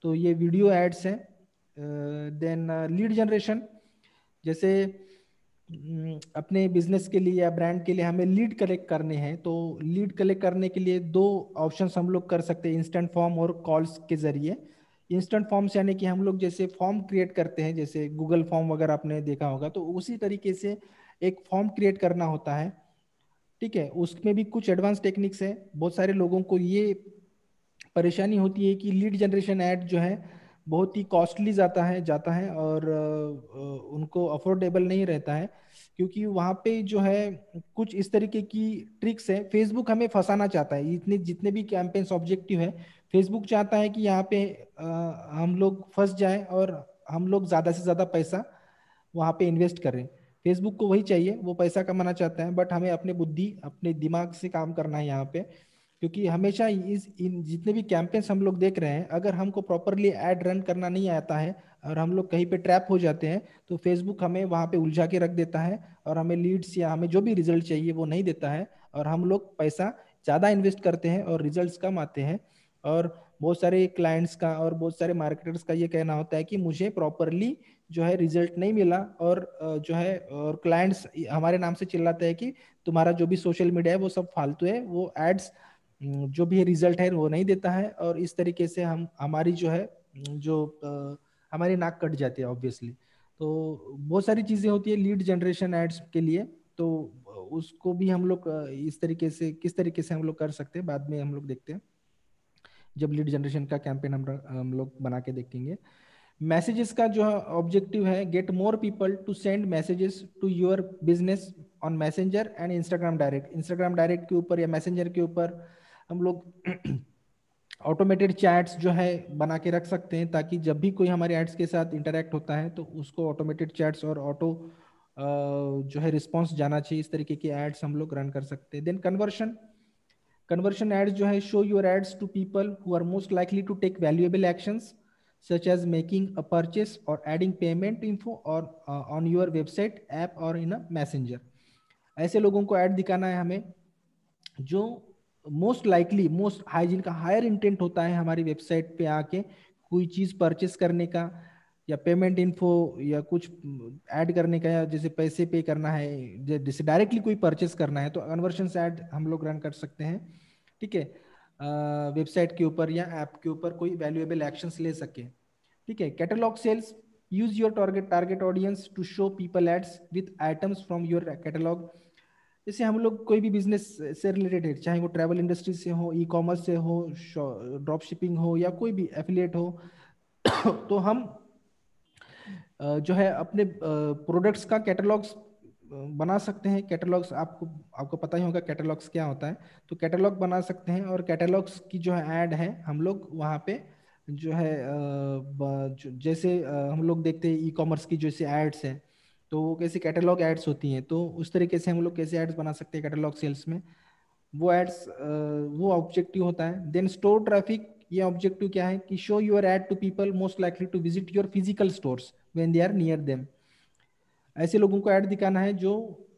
तो ये वीडियो एड्स हैं। देन लीड जनरेशन, जैसे अपने बिजनेस के लिए या ब्रांड के लिए हमें लीड कलेक्ट करने हैं, तो लीड कलेक्ट करने के लिए 2 ऑप्शंस हम लोग कर सकते हैं, इंस्टेंट फॉर्म और कॉल्स के जरिए। इंस्टेंट फॉर्म्स यानी कि हम लोग जैसे फॉर्म क्रिएट करते हैं, जैसे गूगल फॉर्म वगैरह आपने देखा होगा, तो उसी तरीके से एक फॉर्म क्रिएट करना होता है, ठीक है, उसमें भी कुछ एडवांस टेक्निक्स है। बहुत सारे लोगों को ये परेशानी होती है कि लीड जनरेशन ऐड जो है बहुत ही कॉस्टली जाता है और उनको अफोर्डेबल नहीं रहता है, क्योंकि वहाँ पे जो है कुछ इस तरीके की ट्रिक्स है। फेसबुक हमें फंसाना चाहता है, इतने जितने भी कैंपेन्स ऑब्जेक्टिव है, फेसबुक चाहता है कि यहाँ पे हम लोग फंस जाएं और हम लोग ज़्यादा से ज़्यादा पैसा वहाँ पे इन्वेस्ट करें। फेसबुक को वही चाहिए, वो पैसा कमाना चाहता है, बट हमें अपने बुद्धि अपने दिमाग से काम करना है यहाँ पे। क्योंकि हमेशा इन जितने भी कैंपेन्स हम लोग देख रहे हैं, अगर हमको प्रॉपरली ऐड रन करना नहीं आता है और हम लोग कहीं पे ट्रैप हो जाते हैं, तो फेसबुक हमें वहाँ पे उलझा के रख देता है और हमें लीड्स या हमें जो भी रिजल्ट चाहिए वो नहीं देता है, और हम लोग पैसा ज़्यादा इन्वेस्ट करते हैं और रिजल्ट्स कम आते हैं। और बहुत सारे क्लाइंट्स का और बहुत सारे मार्केटर्स का ये कहना होता है कि मुझे प्रॉपरली जो है रिजल्ट नहीं मिला, और जो है और क्लाइंट्स हमारे नाम से चिल्लाते हैं कि तुम्हारा जो भी सोशल मीडिया है वो सब फालतू है, वो एड्स जो भी रिजल्ट है वो नहीं देता है। और इस तरीके से हम हमारी जो है जो हमारी नाक कट जाती है ऑब्वियसली। तो बहुत सारी चीजें होती है लीड जनरेशन एड्स के लिए, तो उसको भी हम लोग इस तरीके से किस तरीके से हम लोग कर सकते हैं बाद में हम लोग देखते हैं, जब लीड जनरेशन का कैंपेन हम लोग बना के देखेंगे। मैसेजेस का जो ऑब्जेक्टिव है, get more people to send messages to your business on Messenger and Instagram direct. Instagram direct के ऊपर या मैसेंजर के ऊपर हम लोग ऑटोमेटेड चैट्स जो है बना के रख सकते हैं, ताकि जब भी कोई हमारे एड्स के साथ इंटरेक्ट होता है तो उसको ऑटोमेटेड चैट्स और ऑटो जो है रिस्पॉन्स जाना चाहिए। इस तरीके के एड्स हम लोग रन कर सकते हैं। देन कन्वर्शन एड्स जो है, show your ads to people who are most likely to take valuable actions such as making a purchase or adding payment info or on your website, app or in a messenger। ऐसे लोगों को add दिखाना है हमें जो most likely most high जिनका higher intent होता है हमारी वेबसाइट पे आके कोई चीज परचेस करने का या पेमेंट इन्फो या कुछ ऐड करने का, या जैसे पैसे पे करना है, जैसे डायरेक्टली कोई परचेस करना है, तो कन्वर्शन ऐड हम लोग रन कर सकते हैं। ठीक है, वेबसाइट के ऊपर या ऐप के ऊपर कोई वैल्यूएबल एक्शंस ले सके। ठीक है, catalogue sales, use your target audience to show people ads with items from your catalogue. जैसे हम लोग कोई भी बिजनेस से रिलेटेड है, चाहे वो ट्रैवल इंडस्ट्री से हो, ई कॉमर्स से हो, ड्रॉप शिपिंग हो या कोई भी एफिलिएट हो तो हम जो है अपने प्रोडक्ट्स का कैटलॉग्स बना सकते हैं। कैटलॉग्स आपको पता ही होगा कैटलॉग्स क्या होता है, तो कैटलॉग बना सकते हैं और कैटलॉग्स की जो है ऐड है हम लोग वहाँ पे जो है जैसे हम लोग देखते हैं ई कॉमर्स की जैसे एड्स हैं, तो वो कैसे कैटलॉग एड्स होती हैं, तो उस तरीके से हम लोग कैसे एड्स बना सकते हैं कैटलॉग सेल्स में, वो एड्स वो ऑब्जेक्टिव होता है। देन स्टोर ट्रैफिक, ये ऑब्जेक्टिव क्या है कि show your ad to people most likely to visit your physical stores when they are near them. ऐसे लोगों को ऐड दिखाना है जो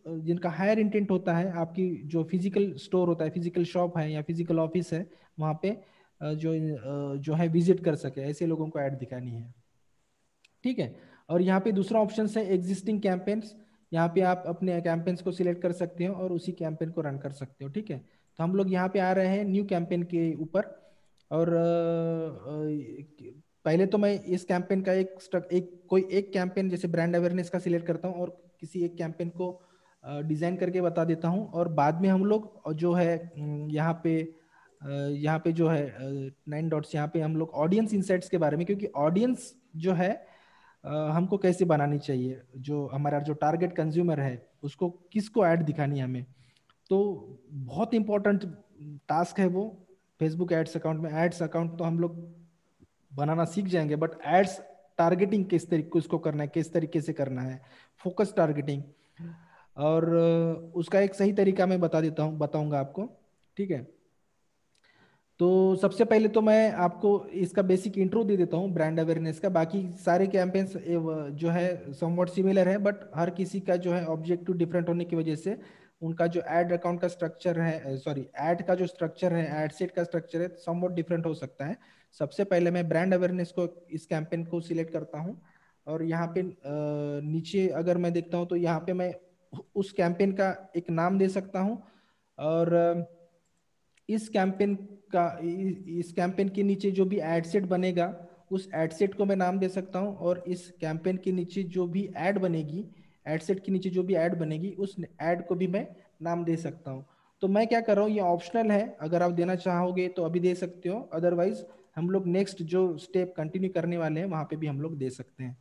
जिनका हायर इंटेंट होता है, आपकी जो फिजिकल स्टोर होता है, फिजिकल शॉप है या फिजिकल ऑफिस है, वहाँ पे जो है विजिट कर सके, ऐसे लोगों को ऐड दिखानी है। ठीक है, और यहाँ पे दूसरा ऑप्शन है एग्जिस्टिंग कैंपेन्स। यहाँ पे आप अपने कैंपेन्स को सिलेक्ट कर सकते हो और उसी कैंपेन को रन कर सकते हो। ठीक है, तो हम लोग यहाँ पे आ रहे हैं न्यू कैंपेन के ऊपर, और पहले तो मैं इस कैंपेन का कोई एक कैंपेन जैसे ब्रांड अवेयरनेस का सिलेक्ट करता हूँ और किसी एक कैंपेन को डिजाइन करके बता देता हूँ, और बाद में हम लोग जो है यहाँ पे जो है 9 डॉट्स, यहाँ पे हम लोग ऑडियंस इनसाइट्स के बारे में, क्योंकि ऑडियंस जो है हमको कैसे बनानी चाहिए, जो हमारा जो टारगेट कंज्यूमर है उसको किसको ऐड दिखानी है हमें, तो बहुत इंपॉर्टेंट टास्क है वो। फेसबुक एड्स अकाउंट में एड्स अकाउंट तो हम लोग बनाना सीख जाएंगे, बट एड्स टारगेटिंग किस तरीके उसको करना है, किस तरीके से करना है, फोकस टारगेटिंग, और उसका एक सही तरीका मैं बताऊंगा आपको। ठीक है, तो सबसे पहले तो मैं आपको इसका बेसिक इंट्रो दे देता हूँ ब्रांड अवेयरनेस का। बाकी सारे कैंपेन्स जो है समवॉट सिमिलर है, बट हर किसी का जो है ऑब्जेक्टिव डिफरेंट होने की वजह से उनका जो एड अकाउंट का स्ट्रक्चर है, सॉरी एड का जो स्ट्रक्चर है, एड सेट का स्ट्रक्चर है, समवॉट डिफरेंट हो सकता है। सबसे पहले मैं ब्रांड अवेयरनेस को, इस कैंपेन को सिलेक्ट करता हूँ, और यहाँ पे नीचे अगर मैं देखता हूँ तो यहाँ पे मैं उस कैंपेन का एक नाम दे सकता हूँ, और इस कैंपेन के नीचे जो भी एड सेट बनेगा उस एड सेट को मैं नाम दे सकता हूं, और इस कैंपेन के नीचे जो भी ऐड बनेगी, एड सेट के नीचे जो भी ऐड बनेगी उस ऐड को भी मैं नाम दे सकता हूं। तो मैं क्या कर रहा हूँ, ये ऑप्शनल है, अगर आप देना चाहोगे तो अभी दे सकते हो, अदरवाइज हम लोग नेक्स्ट जो स्टेप कंटिन्यू करने वाले हैं वहां पे भी हम लोग दे सकते हैं।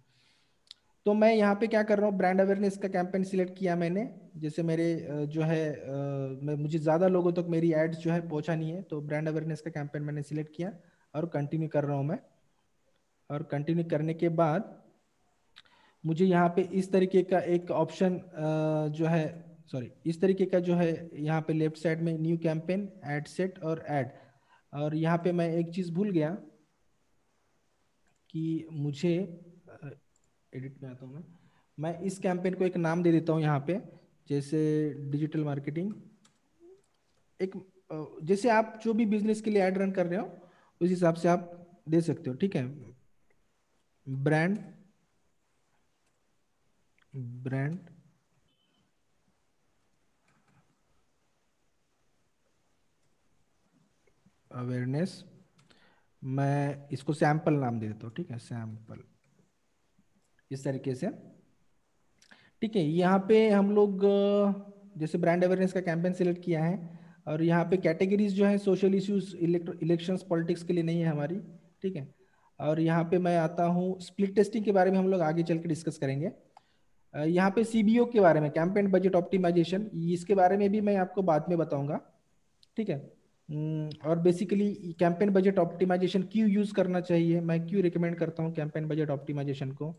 तो मैं यहाँ पे क्या कर रहा हूँ, ब्रांड अवेयरनेस का कैंपेन सिलेक्ट किया मैंने। जैसे मेरे जो है मुझे ज़्यादा लोगों तक मेरी एड्स जो है पहुँचा नहीं है, तो ब्रांड अवेयरनेस का कैंपेन मैंने सिलेक्ट किया और कंटिन्यू कर रहा हूँ मैं। और कंटिन्यू करने के बाद मुझे यहाँ पे इस तरीके का एक ऑप्शन जो है, सॉरी, इस तरीके का जो है यहाँ पे लेफ्ट साइड में न्यू कैंपेन, एड सेट और ऐड। और यहाँ पे मैं एक चीज़ भूल गया कि मुझे एडिट में आता हूँ मैं इस कैंपेन को एक नाम दे देता हूँ यहाँ पे, जैसे डिजिटल मार्केटिंग। एक जैसे आप जो भी बिजनेस के लिए ऐड रन कर रहे हो उस हिसाब से आप दे सकते हो, ठीक है। ब्रांड अवेयरनेस, मैं इसको सैंपल नाम दे देता हूँ, ठीक है, सैंपल, इस तरीके से, ठीक है। यहाँ पे हम लोग जैसे ब्रांड अवेयरनेस का कैंपेन सिलेक्ट किया है, और यहाँ पे कैटेगरीज जो है सोशल इश्यूज, इलेक्शंस, पॉलिटिक्स के लिए नहीं है हमारी, ठीक है। और यहाँ पे मैं आता हूँ, स्प्लिट टेस्टिंग के बारे में हम लोग आगे चल के डिस्कस करेंगे। यहाँ पे सीबीओ के बारे में, कैंपेन बजट ऑप्टिमाइजेशन, इसके बारे में भी मैं आपको बाद में बताऊंगा, ठीक है। और बेसिकली कैंपेन बजट ऑप्टिमाइजेशन क्यों यूज करना चाहिए, मैं क्यों रिकमेंड करता हूँ कैंपेन बजट ऑप्टिमाइजेशन को,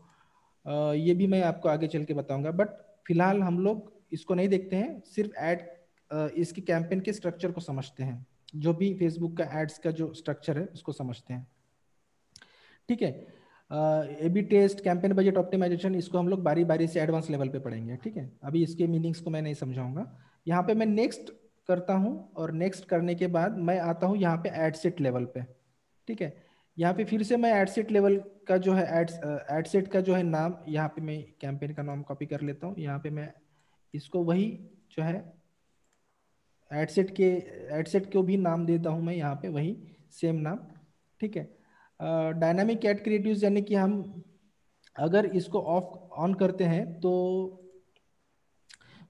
ये भी मैं आपको आगे चल के बताऊंगा। बट फिलहाल हम लोग इसको नहीं देखते हैं, सिर्फ एड इसके कैंपेन के स्ट्रक्चर को समझते हैं, जो भी फेसबुक का एड्स का जो स्ट्रक्चर है उसको समझते हैं, ठीक है। A B test, campaign budget optimisation, इसको हम लोग बारी बारी से एडवांस लेवल पे पढ़ेंगे, ठीक है। अभी इसके मीनिंग्स को मैं नहीं समझाऊंगा। यहाँ पे मैं नेक्स्ट करता हूँ, और नेक्स्ट करने के बाद मैं आता हूँ यहाँ पे एड सेट लेवल पे, ठीक है। यहाँ पे फिर से मैं एड सेट लेवल का जो है एड सेट का जो है नाम, यहाँ पे मैं कैंपेन का नाम कॉपी कर लेता हूँ, यहाँ पे मैं इसको वही जो है एड सेट को भी नाम देता हूँ मैं यहाँ पे वही सेम नाम, ठीक है। डायनामिक एड क्रिएटिव्स, यानी कि हम अगर इसको ऑफ ऑन करते हैं तो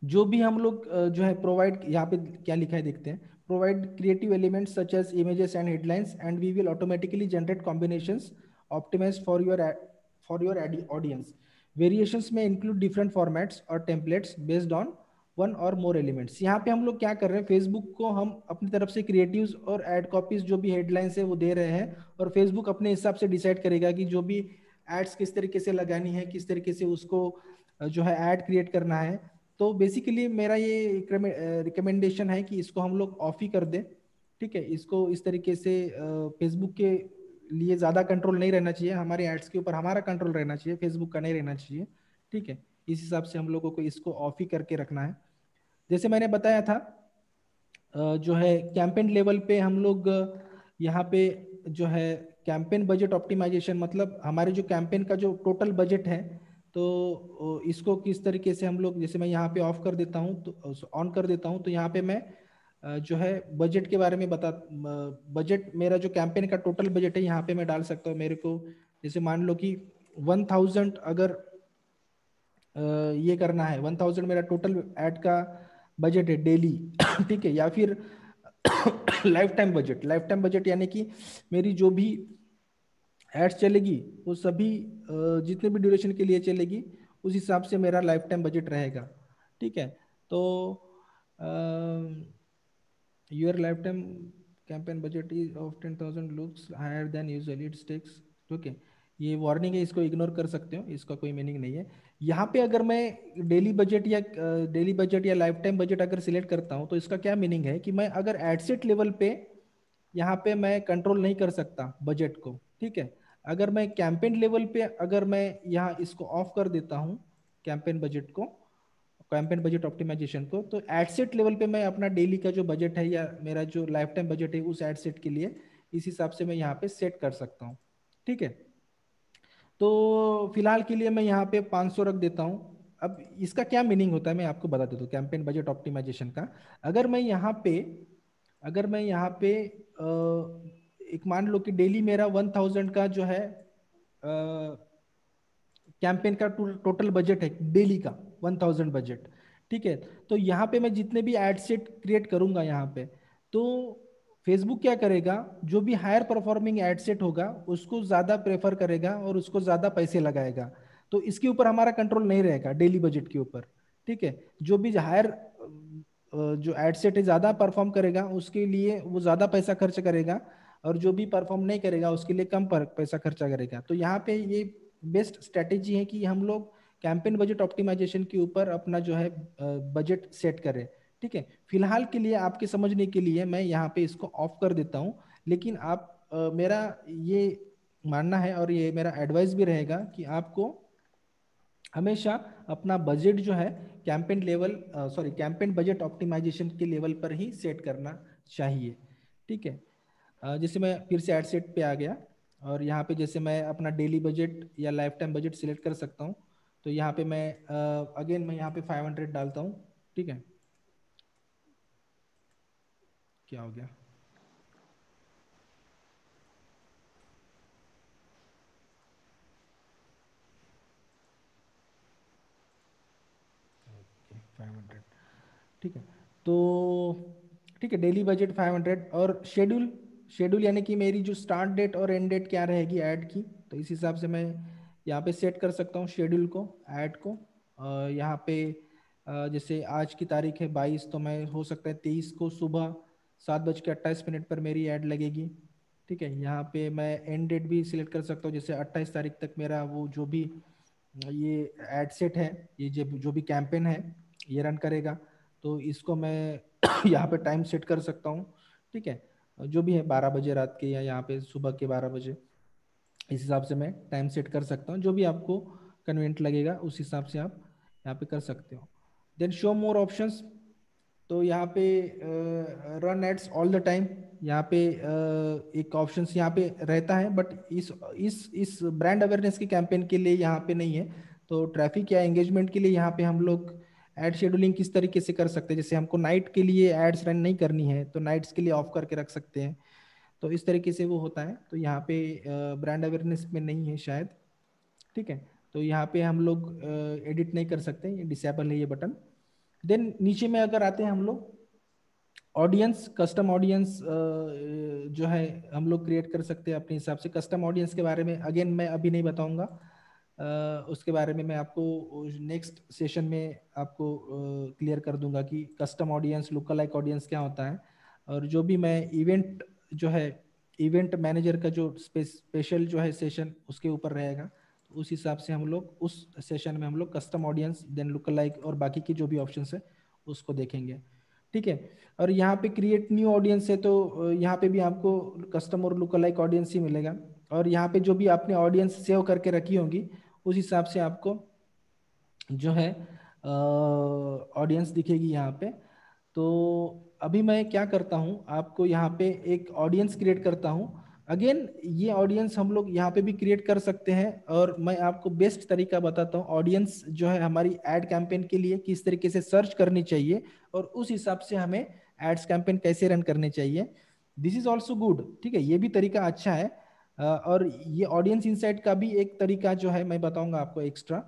जो भी हम लोग जो है प्रोवाइड, यहाँ पे क्या लिखा है देखते हैं, provide creative elements such as images and headlines and we will automatically generate combinations optimised for your audience. Variations में इंक्लूड डिफरेंट फॉर्मेट्स और templates based on one or more elements. यहाँ पे हम लोग क्या कर रहे हैं, फेसबुक को हम अपनी तरफ से क्रिएटिव्स और एड कॉपीज जो भी हेडलाइंस है वो दे रहे हैं, और फेसबुक अपने हिसाब से डिसाइड करेगा कि जो भी एड्स किस तरीके से लगानी है, किस तरीके से उसको जो है ऐड क्रिएट करना है। तो बेसिकली मेरा ये रिकमेंडेशन है कि इसको हम लोग ऑफ ही कर दें, ठीक है। इसको इस तरीके से फेसबुक के लिए ज़्यादा कंट्रोल नहीं रहना चाहिए, हमारे एड्स के ऊपर हमारा कंट्रोल रहना चाहिए, फेसबुक का नहीं रहना चाहिए, ठीक है। इस हिसाब से हम लोगों को इसको ऑफ ही करके रखना है। जैसे मैंने बताया था जो है कैंपेन लेवल पे हम लोग यहाँ पे जो है कैंपेन बजट ऑप्टिमाइजेशन, मतलब हमारे जो कैंपेन का जो टोटल बजट है, तो इसको किस तरीके से हम लोग, जैसे मैं यहाँ पे ऑफ कर देता हूँ तो ऑन कर देता हूँ, तो यहाँ पे मैं जो है बजट के बारे में बजट, मेरा जो कैंपेन का टोटल बजट है यहाँ पे मैं डाल सकता हूँ। मेरे को जैसे मान लो कि 1000 अगर ये करना है, 1000 मेरा टोटल एड का बजट है डेली ठीक है, या फिर लाइफ टाइम बजट, यानी कि मेरी जो भी एड्स चलेगी वो सभी जितने भी ड्यूरेशन के लिए चलेगी उस हिसाब से मेरा लाइफ टाइम बजट रहेगा, ठीक है। तो your lifetime campaign budget is of 10,000 looks higher than usually it takes, okay. ये वार्निंग है, इसको इग्नोर कर सकते हो, इसका कोई मीनिंग नहीं है। यहाँ पे अगर मैं डेली बजट या लाइफ टाइम बजट अगर सिलेक्ट करता हूँ तो इसका क्या मीनिंग है कि मैं अगर एडसेट लेवल पे यहाँ पे मैं कंट्रोल नहीं कर सकता बजट को, ठीक है। अगर मैं कैंपेन लेवल पे अगर मैं यहाँ इसको ऑफ कर देता हूँ कैंपेन बजट को, कैंपेन बजट ऑप्टिमाइजेशन को, तो एडसेट लेवल पे मैं अपना डेली का जो बजट है या मेरा जो लाइफ टाइम बजट है उस एडसेट के लिए इस हिसाब से मैं यहाँ पे सेट कर सकता हूँ, ठीक है। तो फिलहाल के लिए मैं यहाँ पे 500 रख देता हूँ। अब इसका क्या मीनिंग होता है मैं आपको बता देता हूँ कैंपेन बजट ऑप्टिमाइजेशन का। अगर मैं यहाँ पे एक मान लो कि डेली मेरा 1000 का जो है कैंपेन का टोटल बजट है डेली का 1000 बजट, ठीक है। तो यहाँ पे मैं जितने भी एड सेट क्रिएट करूंगा यहाँ पे, तो फेसबुक क्या करेगा, जो भी हायर परफॉर्मिंग एड सेट होगा उसको ज्यादा प्रेफर करेगा और उसको ज्यादा पैसे लगाएगा। तो इसके ऊपर हमारा कंट्रोल नहीं रहेगा डेली बजट के ऊपर। ठीक है, जो भी हायर जो एड सेट है ज्यादा परफॉर्म करेगा उसके लिए वो ज्यादा पैसा खर्च करेगा, और जो भी परफॉर्म नहीं करेगा उसके लिए कम पैसा खर्चा करेगा। तो यहाँ पे ये बेस्ट स्ट्रेटेजी है कि हम लोग कैंपेन बजट ऑप्टिमाइजेशन के ऊपर अपना जो है बजट सेट करें। ठीक है, फिलहाल के लिए आपके समझने के लिए मैं यहाँ पे इसको ऑफ कर देता हूँ, लेकिन आप मेरा ये मानना है और ये मेरा एडवाइस भी रहेगा कि आपको हमेशा अपना बजट जो है campaign level campaign budget optimisation के लेवल पर ही सेट करना चाहिए। ठीक है, जैसे मैं फिर से एड सेट पे आ गया, और यहाँ पे जैसे मैं अपना डेली बजट या लाइफ टाइम बजट सिलेक्ट कर सकता हूँ। तो यहाँ पे मैं अगेन मैं यहाँ पे 500 डालता हूँ। ठीक है, क्या हो गया, okay, 500। ठीक है, तो ठीक है, डेली बजट 500 और शेड्यूल, शेड्यूल यानी कि मेरी जो स्टार्ट डेट और एंड डेट क्या रहेगी ऐड की, तो इस हिसाब से मैं यहाँ पे सेट कर सकता हूँ शेड्यूल को, ऐड को। यहाँ पे जैसे आज की तारीख है 22, तो मैं हो सकता है 23 को सुबह 7:28 पर मेरी ऐड लगेगी। ठीक है, यहाँ पे मैं एंड डेट भी सिलेक्ट कर सकता हूँ, जैसे 28 तारीख तक मेरा वो जो भी ये एड सेट है, ये जो भी कैंपेन है ये रन करेगा। तो इसको मैं यहाँ पे टाइम सेट कर सकता हूँ। ठीक है, जो भी है 12 बजे रात के या यहाँ पे सुबह के 12 बजे, इस हिसाब से मैं टाइम सेट कर सकता हूँ। जो भी आपको कन्वीनियंट लगेगा उस हिसाब से आप यहाँ पे कर सकते हो। देन शो मोर ऑप्शंस, तो यहाँ पे run ads all the time, यहाँ पे एक ऑप्शंस यहाँ पे रहता है, बट इस ब्रांड अवेयरनेस के कैंपेन के लिए यहाँ पे नहीं है। तो ट्रैफिक या एंगेजमेंट के लिए यहाँ पे हम लोग एड शेड्यूलिंग किस तरीके से कर सकते हैं, जैसे हमको नाइट के लिए एड्स रन नहीं करनी है तो नाइट्स के लिए ऑफ करके रख सकते हैं। तो इस तरीके से वो होता है। तो यहाँ पे ब्रांड अवेयरनेस में नहीं है शायद। ठीक है, तो यहाँ पे हम लोग एडिट नहीं कर सकते, ये डिसेबल है ये बटन। देन नीचे में अगर आते हैं हम लोग, ऑडियंस, कस्टम ऑडियंस जो है हम लोग क्रिएट कर सकते हैं अपने हिसाब से। कस्टम ऑडियंस के बारे में अगेन मैं अभी नहीं बताऊंगा, उसके बारे में मैं आपको नेक्स्ट सेशन में आपको क्लियर कर दूंगा कि custom audience, look like audience क्या होता है। और जो भी मैं इवेंट जो है, इवेंट मैनेजर का जो स्पेशल जो है सेशन उसके ऊपर रहेगा, तो उस हिसाब से हम लोग उस सेशन में हम लोग custom audience, then lookalike और बाकी की जो भी ऑप्शंस है उसको देखेंगे। ठीक है, और यहाँ पे क्रिएट न्यू ऑडियंस है, तो यहाँ पे भी आपको कस्टम और लुक लाइक ऑडियंस ही मिलेगा। और यहाँ पे जो भी आपने ऑडियंस सेव करके रखी होंगी उस हिसाब से आपको जो है ऑडियंस दिखेगी यहाँ पे। तो अभी मैं क्या करता हूँ, आपको यहाँ पे एक ऑडियंस क्रिएट करता हूँ। अगेन ये ऑडियंस हम लोग यहाँ पे भी क्रिएट कर सकते हैं, और मैं आपको बेस्ट तरीका बताता हूँ ऑडियंस जो है हमारी एड कैंपेन के लिए किस तरीके से सर्च करनी चाहिए, और उस हिसाब से हमें एड्स कैंपेन कैसे रन करने चाहिए। This is also good. ठीक है, ये भी तरीका अच्छा है। और ये ऑडियंस इनसाइट का भी एक तरीका जो है मैं बताऊंगा आपको एक्स्ट्रा,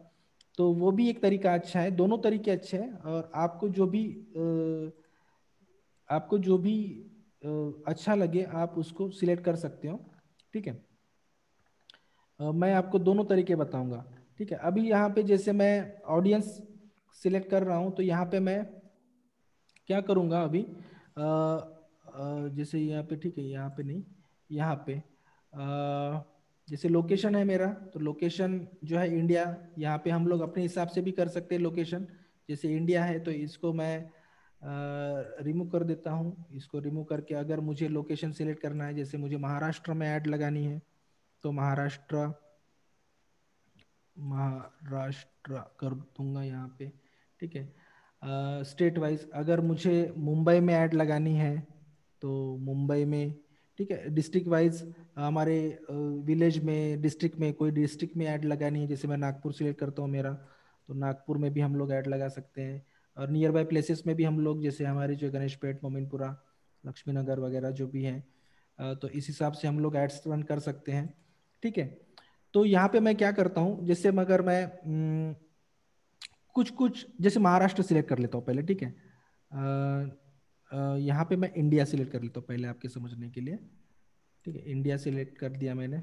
तो वो भी एक तरीका अच्छा है। दोनों तरीके अच्छे हैं, और आपको जो भी अच्छा लगे आप उसको सिलेक्ट कर सकते हो। ठीक है, मैं आपको दोनों तरीके बताऊंगा। ठीक है, अभी यहाँ पे जैसे मैं ऑडियंस सिलेक्ट कर रहा हूँ, तो यहाँ पे मैं क्या करूँगा अभी, जैसे यहाँ पे, ठीक है यहाँ पे नहीं, यहाँ पे जैसे लोकेशन है मेरा, तो लोकेशन जो है इंडिया, यहाँ पे हम लोग अपने हिसाब से भी कर सकते हैं लोकेशन। जैसे इंडिया है तो इसको मैं रिमूव कर देता हूँ। इसको रिमूव करके अगर मुझे लोकेशन सिलेक्ट करना है, जैसे मुझे महाराष्ट्र में ऐड लगानी है, तो महाराष्ट्र महाराष्ट्र कर दूंगा यहाँ पे। ठीक है, स्टेट वाइज अगर मुझे मुंबई में ऐड लगानी है तो मुंबई में। ठीक है, डिस्ट्रिक्ट वाइज हमारे विलेज में, डिस्ट्रिक्ट में, कोई डिस्ट्रिक्ट में ऐड लगानी है, जैसे मैं नागपुर सिलेक्ट करता हूँ मेरा, तो नागपुर में भी हम लोग ऐड लगा सकते हैं। और नियर बाय प्लेसेस में भी हम लोग, जैसे हमारे जो गणेशपेट, मोमिनपुरा, लक्ष्मी नगर वगैरह जो भी हैं, तो इस हिसाब से हम लोग एड्स रन कर सकते हैं। ठीक है, तो यहाँ पे मैं क्या करता हूँ, जैसे अगर मैं कुछ कुछ जैसे महाराष्ट्र सिलेक्ट कर लेता हूँ पहले, ठीक है। यहाँ पे मैं इंडिया सिलेक्ट कर लेता हूँ पहले आपके समझने के लिए, ठीक है। इंडिया सिलेक्ट कर दिया मैंने,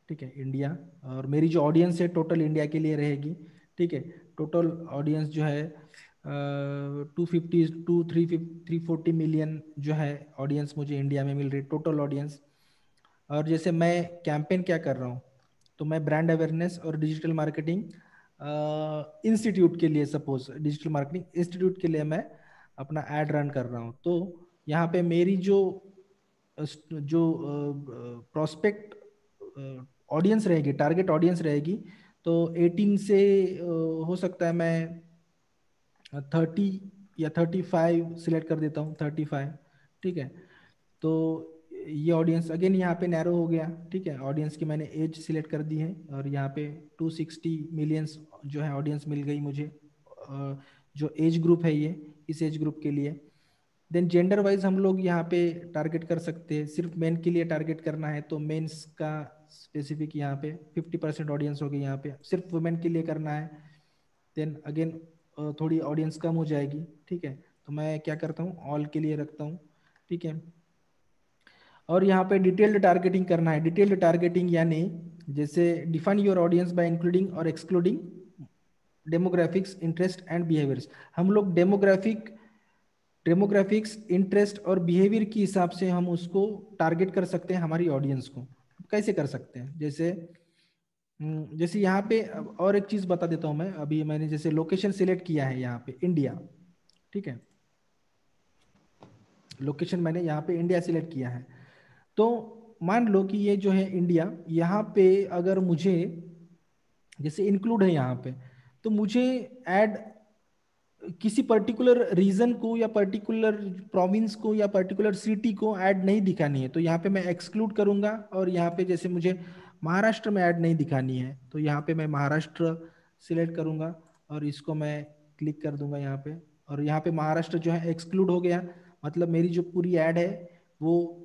ठीक है, इंडिया। और मेरी जो ऑडियंस है टोटल इंडिया के लिए रहेगी, ठीक है। टोटल ऑडियंस जो है 250 to 340 मिलियन जो है ऑडियंस मुझे इंडिया में मिल रही है, टोटल ऑडियंस। और जैसे मैं कैंपेन क्या कर रहा हूँ, तो मैं ब्रांड अवेयरनेस और डिजिटल मार्केटिंग इंस्टीट्यूट के लिए, सपोज डिजिटल मार्केटिंग इंस्टीट्यूट के लिए मैं अपना एड रन कर रहा हूँ। तो यहाँ पे मेरी जो जो प्रोस्पेक्ट ऑडियंस रहेगी, टारगेट ऑडियंस रहेगी, तो 18 से हो सकता है मैं 30 या 35 सिलेक्ट कर देता हूँ, 35, ठीक है। तो ये ऑडियंस अगेन यहाँ पे नैरो हो गया, ठीक है। ऑडियंस की मैंने एज सिलेक्ट कर दी है और यहाँ पे 260 मिलियंस जो है ऑडियंस मिल गई मुझे, जो एज ग्रुप है ये, इस एज ग्रुप के लिए। देन जेंडर वाइज हम लोग यहाँ पे टारगेट कर सकते हैं, सिर्फ मेन के लिए टारगेट करना है तो मेंस का स्पेसिफिक यहाँ पे 50% ऑडियंस होगी, यहाँ पे सिर्फ वुमेन के लिए करना है। देन अगेन थोड़ी ऑडियंस कम हो जाएगी, ठीक है। तो मैं क्या करता हूँ, ऑल के लिए रखता हूँ, ठीक है। और यहाँ पे डिटेल्ड टारगेटिंग करना है। डिटेल्ड टारगेटिंग यानी जैसे define your audience by including और excluding demographics, interest and behaviours. हम लोग डेमोग्राफिक्स, इंटरेस्ट और बिहेवियर के हिसाब से हम उसको टारगेट कर सकते हैं हमारी ऑडियंस को। कैसे कर सकते हैं, जैसे यहाँ पे और एक चीज बता देता हूँ मैं। अभी मैंने जैसे लोकेशन सिलेक्ट किया है यहाँ पे इंडिया, ठीक है। लोकेशन मैंने यहाँ पे इंडिया सिलेक्ट किया है। तो मान लो कि ये जो है इंडिया, यहाँ पे अगर मुझे जैसे इंक्लूड है यहाँ पे, तो मुझे ऐड किसी पर्टिकुलर रीजन को या पर्टिकुलर प्रोविंस को या पर्टिकुलर सिटी को ऐड नहीं दिखानी है, तो यहाँ पे मैं एक्सक्लूड करूंगा। और यहाँ पे जैसे मुझे महाराष्ट्र में ऐड नहीं दिखानी है, तो यहाँ पे मैं महाराष्ट्र सिलेक्ट करूंगा और इसको मैं क्लिक कर दूंगा यहाँ पे। और यहाँ पे महाराष्ट्र जो है एक्सक्लूड हो गया, मतलब मेरी जो पूरी ऐड है वो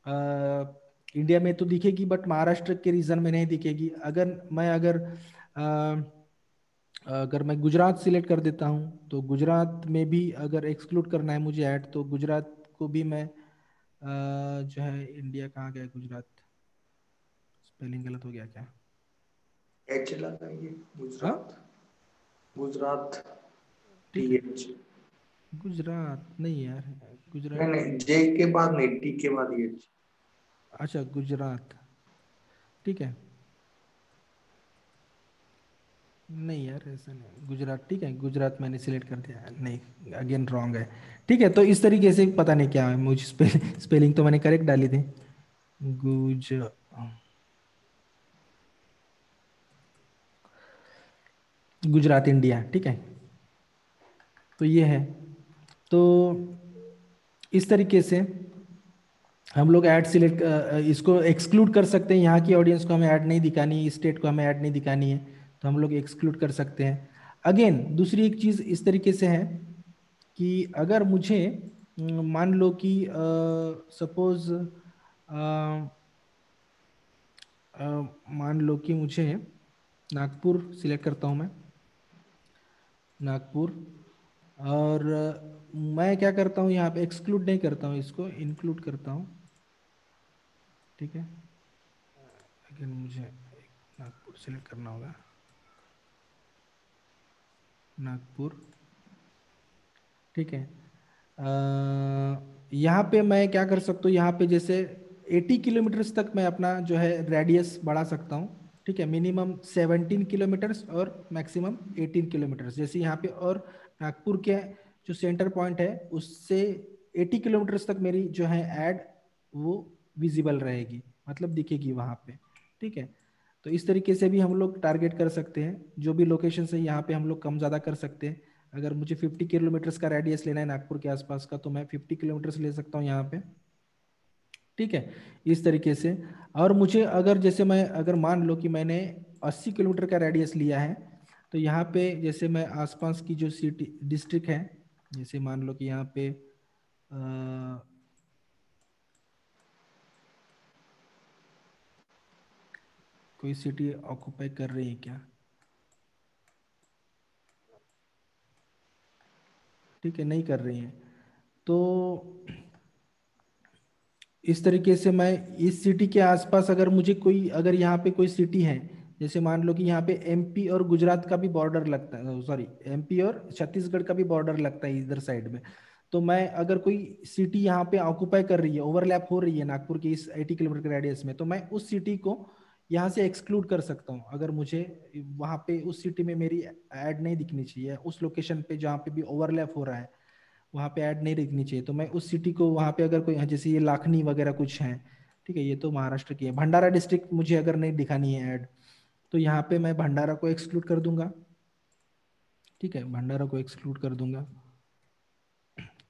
इंडिया में तो दिखेगी बट महाराष्ट्र के रीजन में नहीं दिखेगी। अगर मैं गुजरात सिलेक्ट कर देता हूँ, तो गुजरात में भी अगर एक्सक्लूड करना है मुझे ऐड, तो गुजरात को भी मैं जो है, इंडिया कहाँ गया गुजरात, स्पेलिंग गलत हो गया क्या? एच लगाइए, हाँ गुजरात, गुजरात, ठीक टी है, एच। गुजरात नहीं यार, नहीं गुजरात, नहीं, जे के बाद नहीं, टी के बाद एच। अच्छा गुजरात, ठीक है। नहीं यार ऐसा नहीं, गुजरात ठीक है, गुजरात मैंने सिलेक्ट कर दिया, नहीं अगेन रॉन्ग है, ठीक है। तो इस तरीके से पता नहीं क्या है, मुझे स्पेलिंग तो मैंने करेक्ट डाली थी। गुज गुजरात इंडिया, ठीक है। तो ये है, तो इस तरीके से हम लोग ऐड सिलेक्ट, इसको एक्सक्लूड कर सकते हैं। यहाँ की ऑडियंस को हमें ऐड नहीं दिखानी है, स्टेट को हमें ऐड नहीं दिखानी है, तो हम लोग एक्सक्लूड कर सकते हैं। अगेन दूसरी एक चीज़ इस तरीके से है कि अगर मुझे मान लो कि सपोज मान लो कि मुझे नागपुर सिलेक्ट करता हूँ मैं, नागपुर। और मैं क्या करता हूँ, यहाँ पे एक्सक्लूड नहीं करता हूँ, इसको इंक्लूड करता हूँ, ठीक है। अगेन मुझे नागपुर सिलेक्ट करना होगा, नागपुर, ठीक है। यहाँ पे मैं क्या कर सकता हूँ, यहाँ पे जैसे 80 किलोमीटर्स तक मैं अपना जो है रेडियस बढ़ा सकता हूँ, ठीक है। मिनिमम 17 किलोमीटर्स और मैक्सिमम 18 किलोमीटर्स, जैसे यहाँ पे। और नागपुर के जो सेंटर पॉइंट है उससे 80 किलोमीटर्स तक मेरी जो है ऐड वो विजिबल रहेगी, मतलब दिखेगी वहाँ पे, ठीक है। तो इस तरीके से भी हम लोग टारगेट कर सकते हैं, जो भी लोकेशन है यहाँ पे हम लोग कम ज़्यादा कर सकते हैं। अगर मुझे 50 किलोमीटर्स का रेडियस लेना है नागपुर के आसपास का, तो मैं 50 किलोमीटर्स ले सकता हूँ यहाँ पे, ठीक है, इस तरीके से। और मुझे अगर जैसे मैं अगर मान लो कि मैंने 80 किलोमीटर का रेडियस लिया है, तो यहाँ पे जैसे मैं आसपास की जो सिटी डिस्ट्रिक्ट है, जैसे मान लो कि यहाँ पे कोई सिटी ऑक्युपाई कर रही है क्या, ठीक है, नहीं कर रही हैं। तो इस तरीके से मैं इस सिटी के आसपास अगर मुझे कोई, अगर यहाँ पे कोई सिटी है, जैसे मान लो कि यहाँ पे एमपी और गुजरात का भी बॉर्डर लगता है, सॉरी एमपी और छत्तीसगढ़ का भी बॉर्डर लगता है इधर साइड में, तो मैं अगर कोई सिटी यहाँ पे ऑक्यूपाई कर रही है, ओवरलैप हो रही है नागपुर के इस 80 किलोमीटर के रेडियस में, तो मैं उस सिटी को यहाँ से एक्सक्लूड कर सकता हूँ। अगर मुझे वहाँ पे उस सिटी में मेरी ऐड नहीं दिखनी चाहिए, उस लोकेशन पे जहाँ पे भी ओवरलैप हो रहा है वहाँ पे ऐड नहीं दिखनी चाहिए, तो मैं उस सिटी को वहाँ पे अगर कोई, जैसे ये लाखनी वगैरह कुछ है, ठीक है, ये तो महाराष्ट्र की है, भंडारा डिस्ट्रिक्ट मुझे अगर नहीं दिखानी है ऐड, तो यहाँ पे मैं भंडारा को एक्सक्लूड कर दूंगा। ठीक है, भंडारा को एक्सक्लूड कर दूंगा।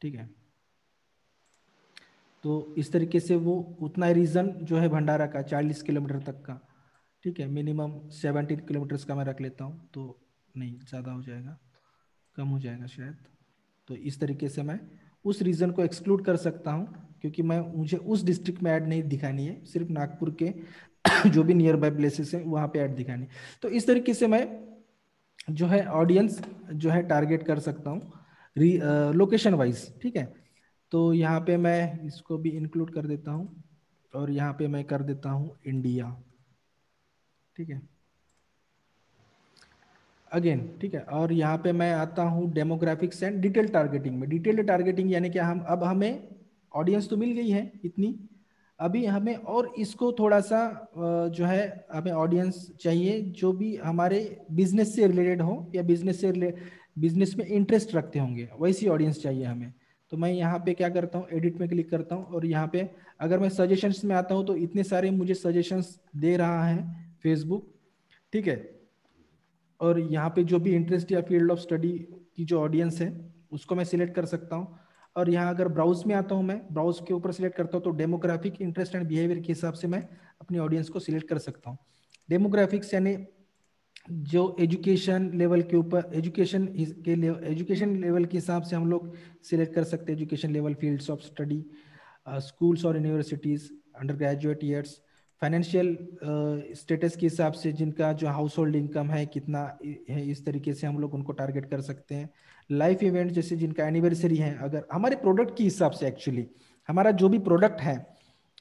ठीक है, तो इस तरीके से वो उतना रीजन जो है भंडारा का 40 किलोमीटर तक का, ठीक है, मिनिमम 17 किलोमीटर्स का मैं रख लेता हूँ, तो नहीं ज़्यादा हो जाएगा, कम हो जाएगा शायद। तो इस तरीके से मैं उस रीजन को एक्सक्लूड कर सकता हूँ, क्योंकि मुझे उस डिस्ट्रिक्ट में ऐड नहीं दिखानी है, सिर्फ नागपुर के जो भी नियर बाय प्लेसेस हैं वहाँ पे ऐड दिखानी। तो इस तरीके से मैं जो है ऑडियंस जो है टारगेट कर सकता हूँ लोकेशन वाइज। ठीक है, तो यहाँ पे मैं इसको भी इंक्लूड कर देता हूँ और यहाँ पे मैं कर देता हूँ इंडिया। ठीक है, अगेन ठीक है, और यहाँ पे मैं आता हूँ डेमोग्राफिक्स एंड डिटेल टारगेटिंग में। डिटेल्ड टारगेटिंग यानी कि अब हमें ऑडियंस तो मिल गई है इतनी, अभी हमें और इसको थोड़ा सा जो है हमें ऑडियंस चाहिए जो भी हमारे बिजनेस से रिलेटेड हो या बिजनेस में इंटरेस्ट रखते होंगे, वैसी ऑडियंस चाहिए हमें। तो मैं यहाँ पे क्या करता हूँ, एडिट में क्लिक करता हूँ और यहाँ पे अगर मैं सजेशंस में आता हूँ तो इतने सारे मुझे सजेशंस दे रहा है फेसबुक। ठीक है, और यहाँ पे जो भी इंटरेस्ट या फील्ड ऑफ स्टडी की जो ऑडियंस है उसको मैं सिलेक्ट कर सकता हूँ। और यहाँ अगर ब्राउज में आता हूँ, मैं ब्राउज के ऊपर सिलेक्ट करता हूँ तो डेमोग्राफिक इंटरेस्ट एंड बिहेवियर के हिसाब से मैं अपनी ऑडियंस को सिलेक्ट कर सकता हूँ। डेमोग्राफिक्स यानी जो एजुकेशन लेवल के ऊपर, एजुकेशन लेवल के हिसाब से हम लोग सिलेक्ट कर सकते हैं education level, fields of study, schools और universities, undergraduate years, financial status के हिसाब से जिनका जो हाउस होल्ड इनकम है कितना है, इस तरीके से हम लोग उनको टारगेट कर सकते हैं। लाइफ इवेंट जैसे जिनका एनिवर्सरी है, अगर हमारे प्रोडक्ट के हिसाब से, एक्चुअली हमारा जो भी प्रोडक्ट है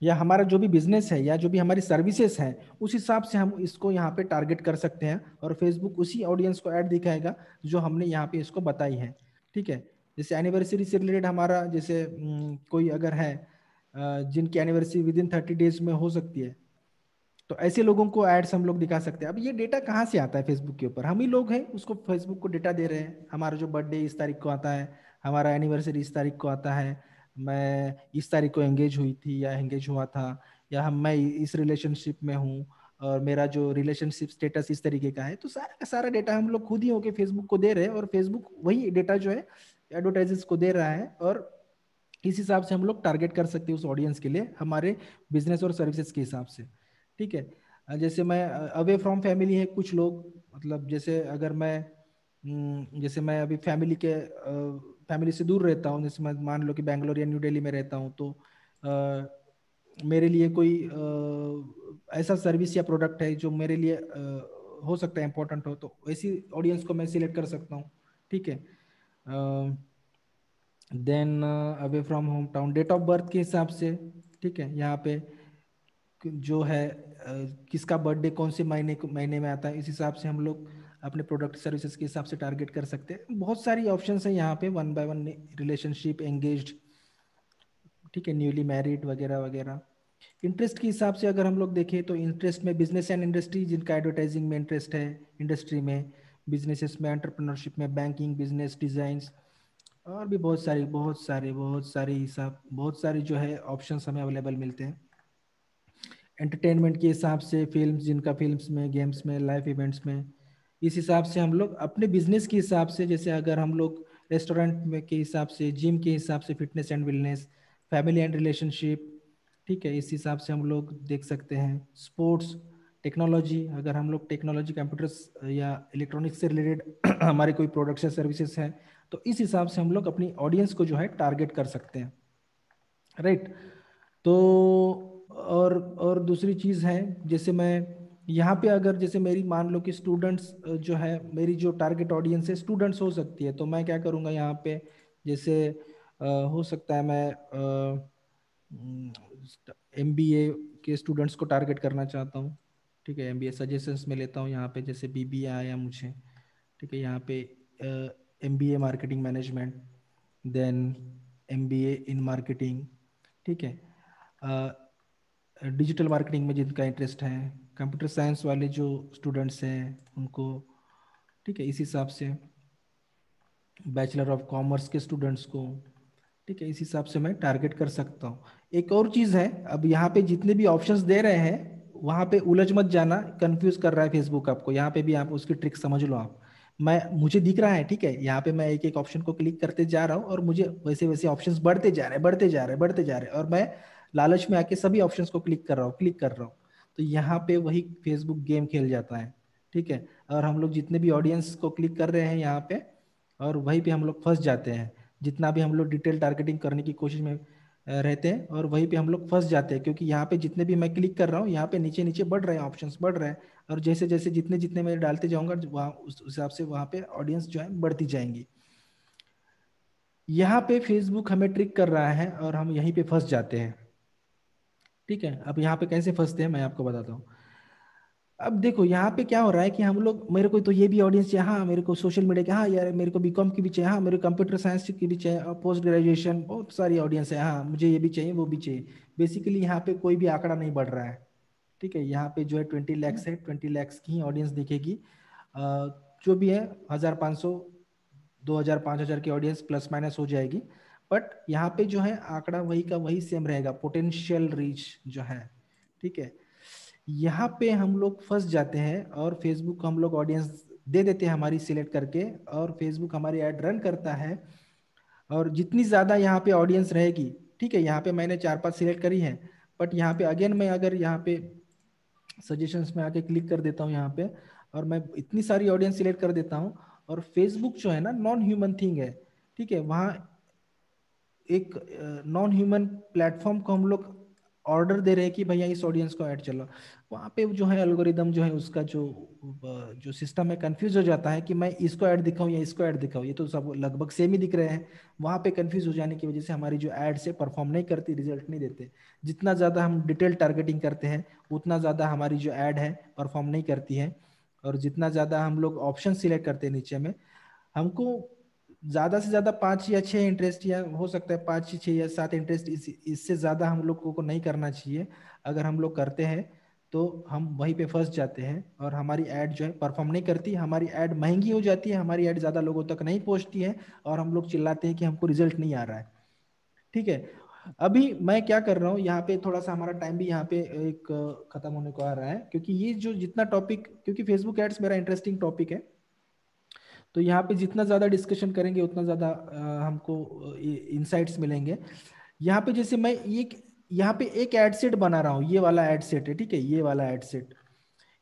या हमारा जो भी बिजनेस है या जो भी हमारी सर्विसेज हैं उस हिसाब से हम इसको यहाँ पे टारगेट कर सकते हैं और फेसबुक उसी ऑडियंस को ऐड दिखाएगा जो हमने यहाँ पे इसको बताई है। ठीक है, जैसे एनिवर्सरी से रिलेटेड हमारा जैसे कोई अगर है जिनकी एनिवर्सरी विद इन 30 डेज में हो सकती है, तो ऐसे लोगों को एड्स हम लोग दिखा सकते हैं। अब ये डेटा कहाँ से आता है फेसबुक के ऊपर, हम ही लोग हैं उसको फेसबुक को डेटा दे रहे हैं। हमारा जो बर्थडे इस तारीख को आता है, हमारा एनिवर्सरी इस तारीख को आता है, मैं इस तारीख को एंगेज हुई थी या एंगेज हुआ था, या मैं इस रिलेशनशिप में हूँ और मेरा जो रिलेशनशिप स्टेटस इस तरीके का है, तो सारा का सारा डेटा हम लोग खुद ही होके फेसबुक को दे रहे हैं और फेसबुक वही डेटा जो है एडवर्टाइजर्स को दे रहा है और इस हिसाब से हम लोग टारगेट कर सकते हैं उस ऑडियंस के लिए हमारे बिजनेस और सर्विसेज के हिसाब से। ठीक है, जैसे मैं अवे फ्रॉम फैमिली है कुछ लोग, मतलब जैसे अगर मैं जैसे मैं अभी फैमिली से दूर रहता हूँ, जैसे मैं मान लो कि बैंगलोर या न्यू दिल्ली में रहता हूँ, तो मेरे लिए कोई ऐसा सर्विस या प्रोडक्ट है जो मेरे लिए हो सकता है इम्पोर्टेंट हो, तो ऐसी ऑडियंस को मैं सिलेक्ट कर सकता हूँ। ठीक है, then away from hometown, date of birth के हिसाब से। ठीक है, यहाँ पे जो है किसका बर्थडे कौन से महीने में आता है, इस हिसाब से हम लोग अपने प्रोडक्ट सर्विसेज के हिसाब से टारगेट कर सकते हैं। बहुत सारी ऑप्शंस हैं यहाँ पे, one by one, relationship, engaged, ठीक है, न्यूली मैरिड वगैरह वगैरह। इंटरेस्ट के हिसाब से अगर हम लोग देखें तो इंटरेस्ट में बिजनेस एंड इंडस्ट्री, जिनका एडवर्टाइजिंग में इंटरेस्ट है, इंडस्ट्री में, बिजनेसेस में, एंटरप्रेन्योरशिप में, बैंकिंग, बिजनेस, डिजाइंस, और भी बहुत सारे हिसाब, बहुत सारी जो है ऑप्शंस हमें अवेलेबल मिलते हैं। एंटरटेनमेंट के हिसाब से फिल्म्स, जिनका फिल्म्स में, गेम्स में, लाइव इवेंट्स में, इस हिसाब से हम लोग अपने बिजनेस के हिसाब से, जैसे अगर हम लोग रेस्टोरेंट में के हिसाब से, जिम के हिसाब से, fitness and wellness, family and relationship, ठीक है, इस हिसाब से हम लोग देख सकते हैं। स्पोर्ट्स, टेक्नोलॉजी, अगर हम लोग टेक्नोलॉजी, कंप्यूटर्स या इलेक्ट्रॉनिक्स से रिलेटेड हमारे कोई प्रोडक्ट्स या सर्विसेज हैं, तो इस हिसाब से हम लोग अपनी ऑडियंस को जो है टारगेट कर सकते हैं। राइट, तो और दूसरी चीज़ है, जैसे मैं यहाँ पे अगर जैसे मेरी मान लो कि स्टूडेंट्स जो है, मेरी जो टारगेट ऑडियंस है स्टूडेंट्स हो सकती है, तो मैं क्या करूँगा यहाँ पे जैसे हो सकता है मैं एमबीए के स्टूडेंट्स को टारगेट करना चाहता हूँ, ठीक है। एमबीए सजेशंस में लेता हूँ यहाँ पे, जैसे बीबीए आया मुझे, ठीक है। यहाँ पे MBA marketing management, then MBA in marketing, ठीक है। डिजिटल मार्केटिंग में जिनका इंटरेस्ट है, कंप्यूटर साइंस वाले जो स्टूडेंट्स हैं उनको, ठीक है, इस हिसाब से बैचलर ऑफ कॉमर्स के स्टूडेंट्स को, ठीक है, इस हिसाब से मैं टारगेट कर सकता हूँ। एक और चीज़ है, अब यहाँ पे जितने भी ऑप्शंस दे रहे हैं वहाँ पे उलझ मत जाना, कंफ्यूज कर रहा है फेसबुक आपको। यहाँ पे भी आप उसकी ट्रिक समझ लो आप। मुझे दिख रहा है, ठीक है, यहाँ पे मैं एक एक ऑप्शन को क्लिक करते जा रहा हूँ और मुझे वैसे वैसे ऑप्शंस बढ़ते जा रहे हैं, बढ़ते जा रहे हैं, बढ़ते जा रहे हैं, और मैं लालच में आके सभी ऑप्शंस को क्लिक कर रहा हूँ, क्लिक कर रहा हूँ। तो यहाँ पे वही फेसबुक गेम खेल जाता है, ठीक है। और हम लोग जितने भी ऑडियंस को क्लिक कर रहे हैं यहाँ पे, और वहीं पे हम लोग फंस जाते हैं। जितना भी हम लोग डिटेल टारगेटिंग करने की कोशिश में रहते हैं, और वहीं पे हम लोग फंस जाते हैं, क्योंकि यहाँ पे जितने भी मैं क्लिक कर रहा हूँ यहाँ पे नीचे नीचे बढ़ रहे हैं, ऑप्शंस बढ़ रहे हैं, और जैसे जैसे जितने जितने मैं डालते जाऊंगा वहाँ उस हिसाब से वहाँ पे ऑडियंस जो है बढ़ती जाएंगी। यहाँ पे फेसबुक हमें ट्रिक कर रहा है और हम यहीं पे फंस जाते हैं, ठीक है। अब यहाँ पे कैसे फंसते हैं मैं आपको बताता हूँ। अब देखो यहाँ पे क्या हो रहा है कि हम लोग, मेरे को तो ये भी ऑडियंस चाहिए, हाँ मेरे को सोशल मीडिया के, हाँ यार मेरे को बीकॉम की भी चाहिए, हाँ मेरे को कंप्यूटर साइंस की भी चाहिए, और पोस्ट ग्रेजुएशन बहुत सारी ऑडियंस है, हाँ मुझे ये भी चाहिए वो भी चाहिए। बेसिकली यहाँ पे कोई भी आंकड़ा नहीं बढ़ रहा है, ठीक है। यहाँ पे जो है 20 लाख है, 20 लाख की ही ऑडियंस दिखेगी। जो भी है 1,500 2,000 5,000 की ऑडियंस प्लस माइनस हो जाएगी, बट यहाँ पे जो है आंकड़ा वही का वही सेम रहेगा, पोटेंशियल रीच जो है, ठीक है। यहाँ पे हम लोग फंस जाते हैं और फेसबुक को हम लोग ऑडियंस दे देते हैं हमारी सिलेक्ट करके, और फेसबुक हमारी ऐड रन करता है। और जितनी ज़्यादा यहाँ पे ऑडियंस रहेगी, ठीक है, यहाँ पे मैंने 4-5 सिलेक्ट करी है, बट यहाँ पे अगेन मैं अगर यहाँ पे सजेशंस में आके क्लिक कर देता हूँ यहाँ पे, और मैं इतनी सारी ऑडियंस सिलेक्ट कर देता हूँ, और फेसबुक जो है ना नॉन ह्यूमन थिंग है, ठीक है। वहाँ एक नॉन ह्यूमन प्लेटफॉर्म को हम लोग ऑर्डर दे रहे हैं कि भैया इस ऑडियंस को ऐड चलो। वहाँ पे जो है एल्गोरिदम जो है उसका जो सिस्टम है कंफ्यूज हो जाता है कि मैं इसको ऐड दिखाऊं या इसको ऐड दिखाऊं, ये तो सब लगभग सेम ही दिख रहे हैं। वहाँ पे कंफ्यूज हो जाने की वजह से हमारी जो एड्स है परफॉर्म नहीं करती, रिजल्ट नहीं देते। जितना ज़्यादा हम डिटेल टारगेटिंग करते हैं उतना ज़्यादा हमारी जो ऐड है परफॉर्म नहीं करती है। और जितना ज़्यादा हम लोग ऑप्शन सिलेक्ट करते हैं नीचे में, हमको ज्यादा से ज्यादा 5 या 6 इंटरेस्ट, या हो सकता है 5 6 या 7 इंटरेस्ट, इससे ज्यादा हम लोग को नहीं करना चाहिए। अगर हम लोग करते हैं तो हम वहीं पे फंस जाते हैं और हमारी ऐड जो है परफॉर्म नहीं करती, हमारी ऐड महंगी हो जाती है, हमारी ऐड ज्यादा लोगों तक नहीं पहुंचती है, और हम लोग चिल्लाते हैं कि हमको रिजल्ट नहीं आ रहा है, ठीक है। अभी मैं क्या कर रहा हूँ, यहाँ पे थोड़ा सा हमारा टाइम भी यहाँ पे एक खत्म होने को आ रहा है, क्योंकि ये जो जितना टॉपिक, क्योंकि फेसबुक एड्स मेरा इंटरेस्टिंग टॉपिक है, तो यहाँ पे जितना ज़्यादा डिस्कशन करेंगे उतना ज़्यादा हमको इंसाइट्स मिलेंगे। यहाँ पे जैसे मैं यहाँ पे एक एड सेट बना रहा हूँ, ये वाला एड सेट है, ठीक है, ये वाला एड सेट।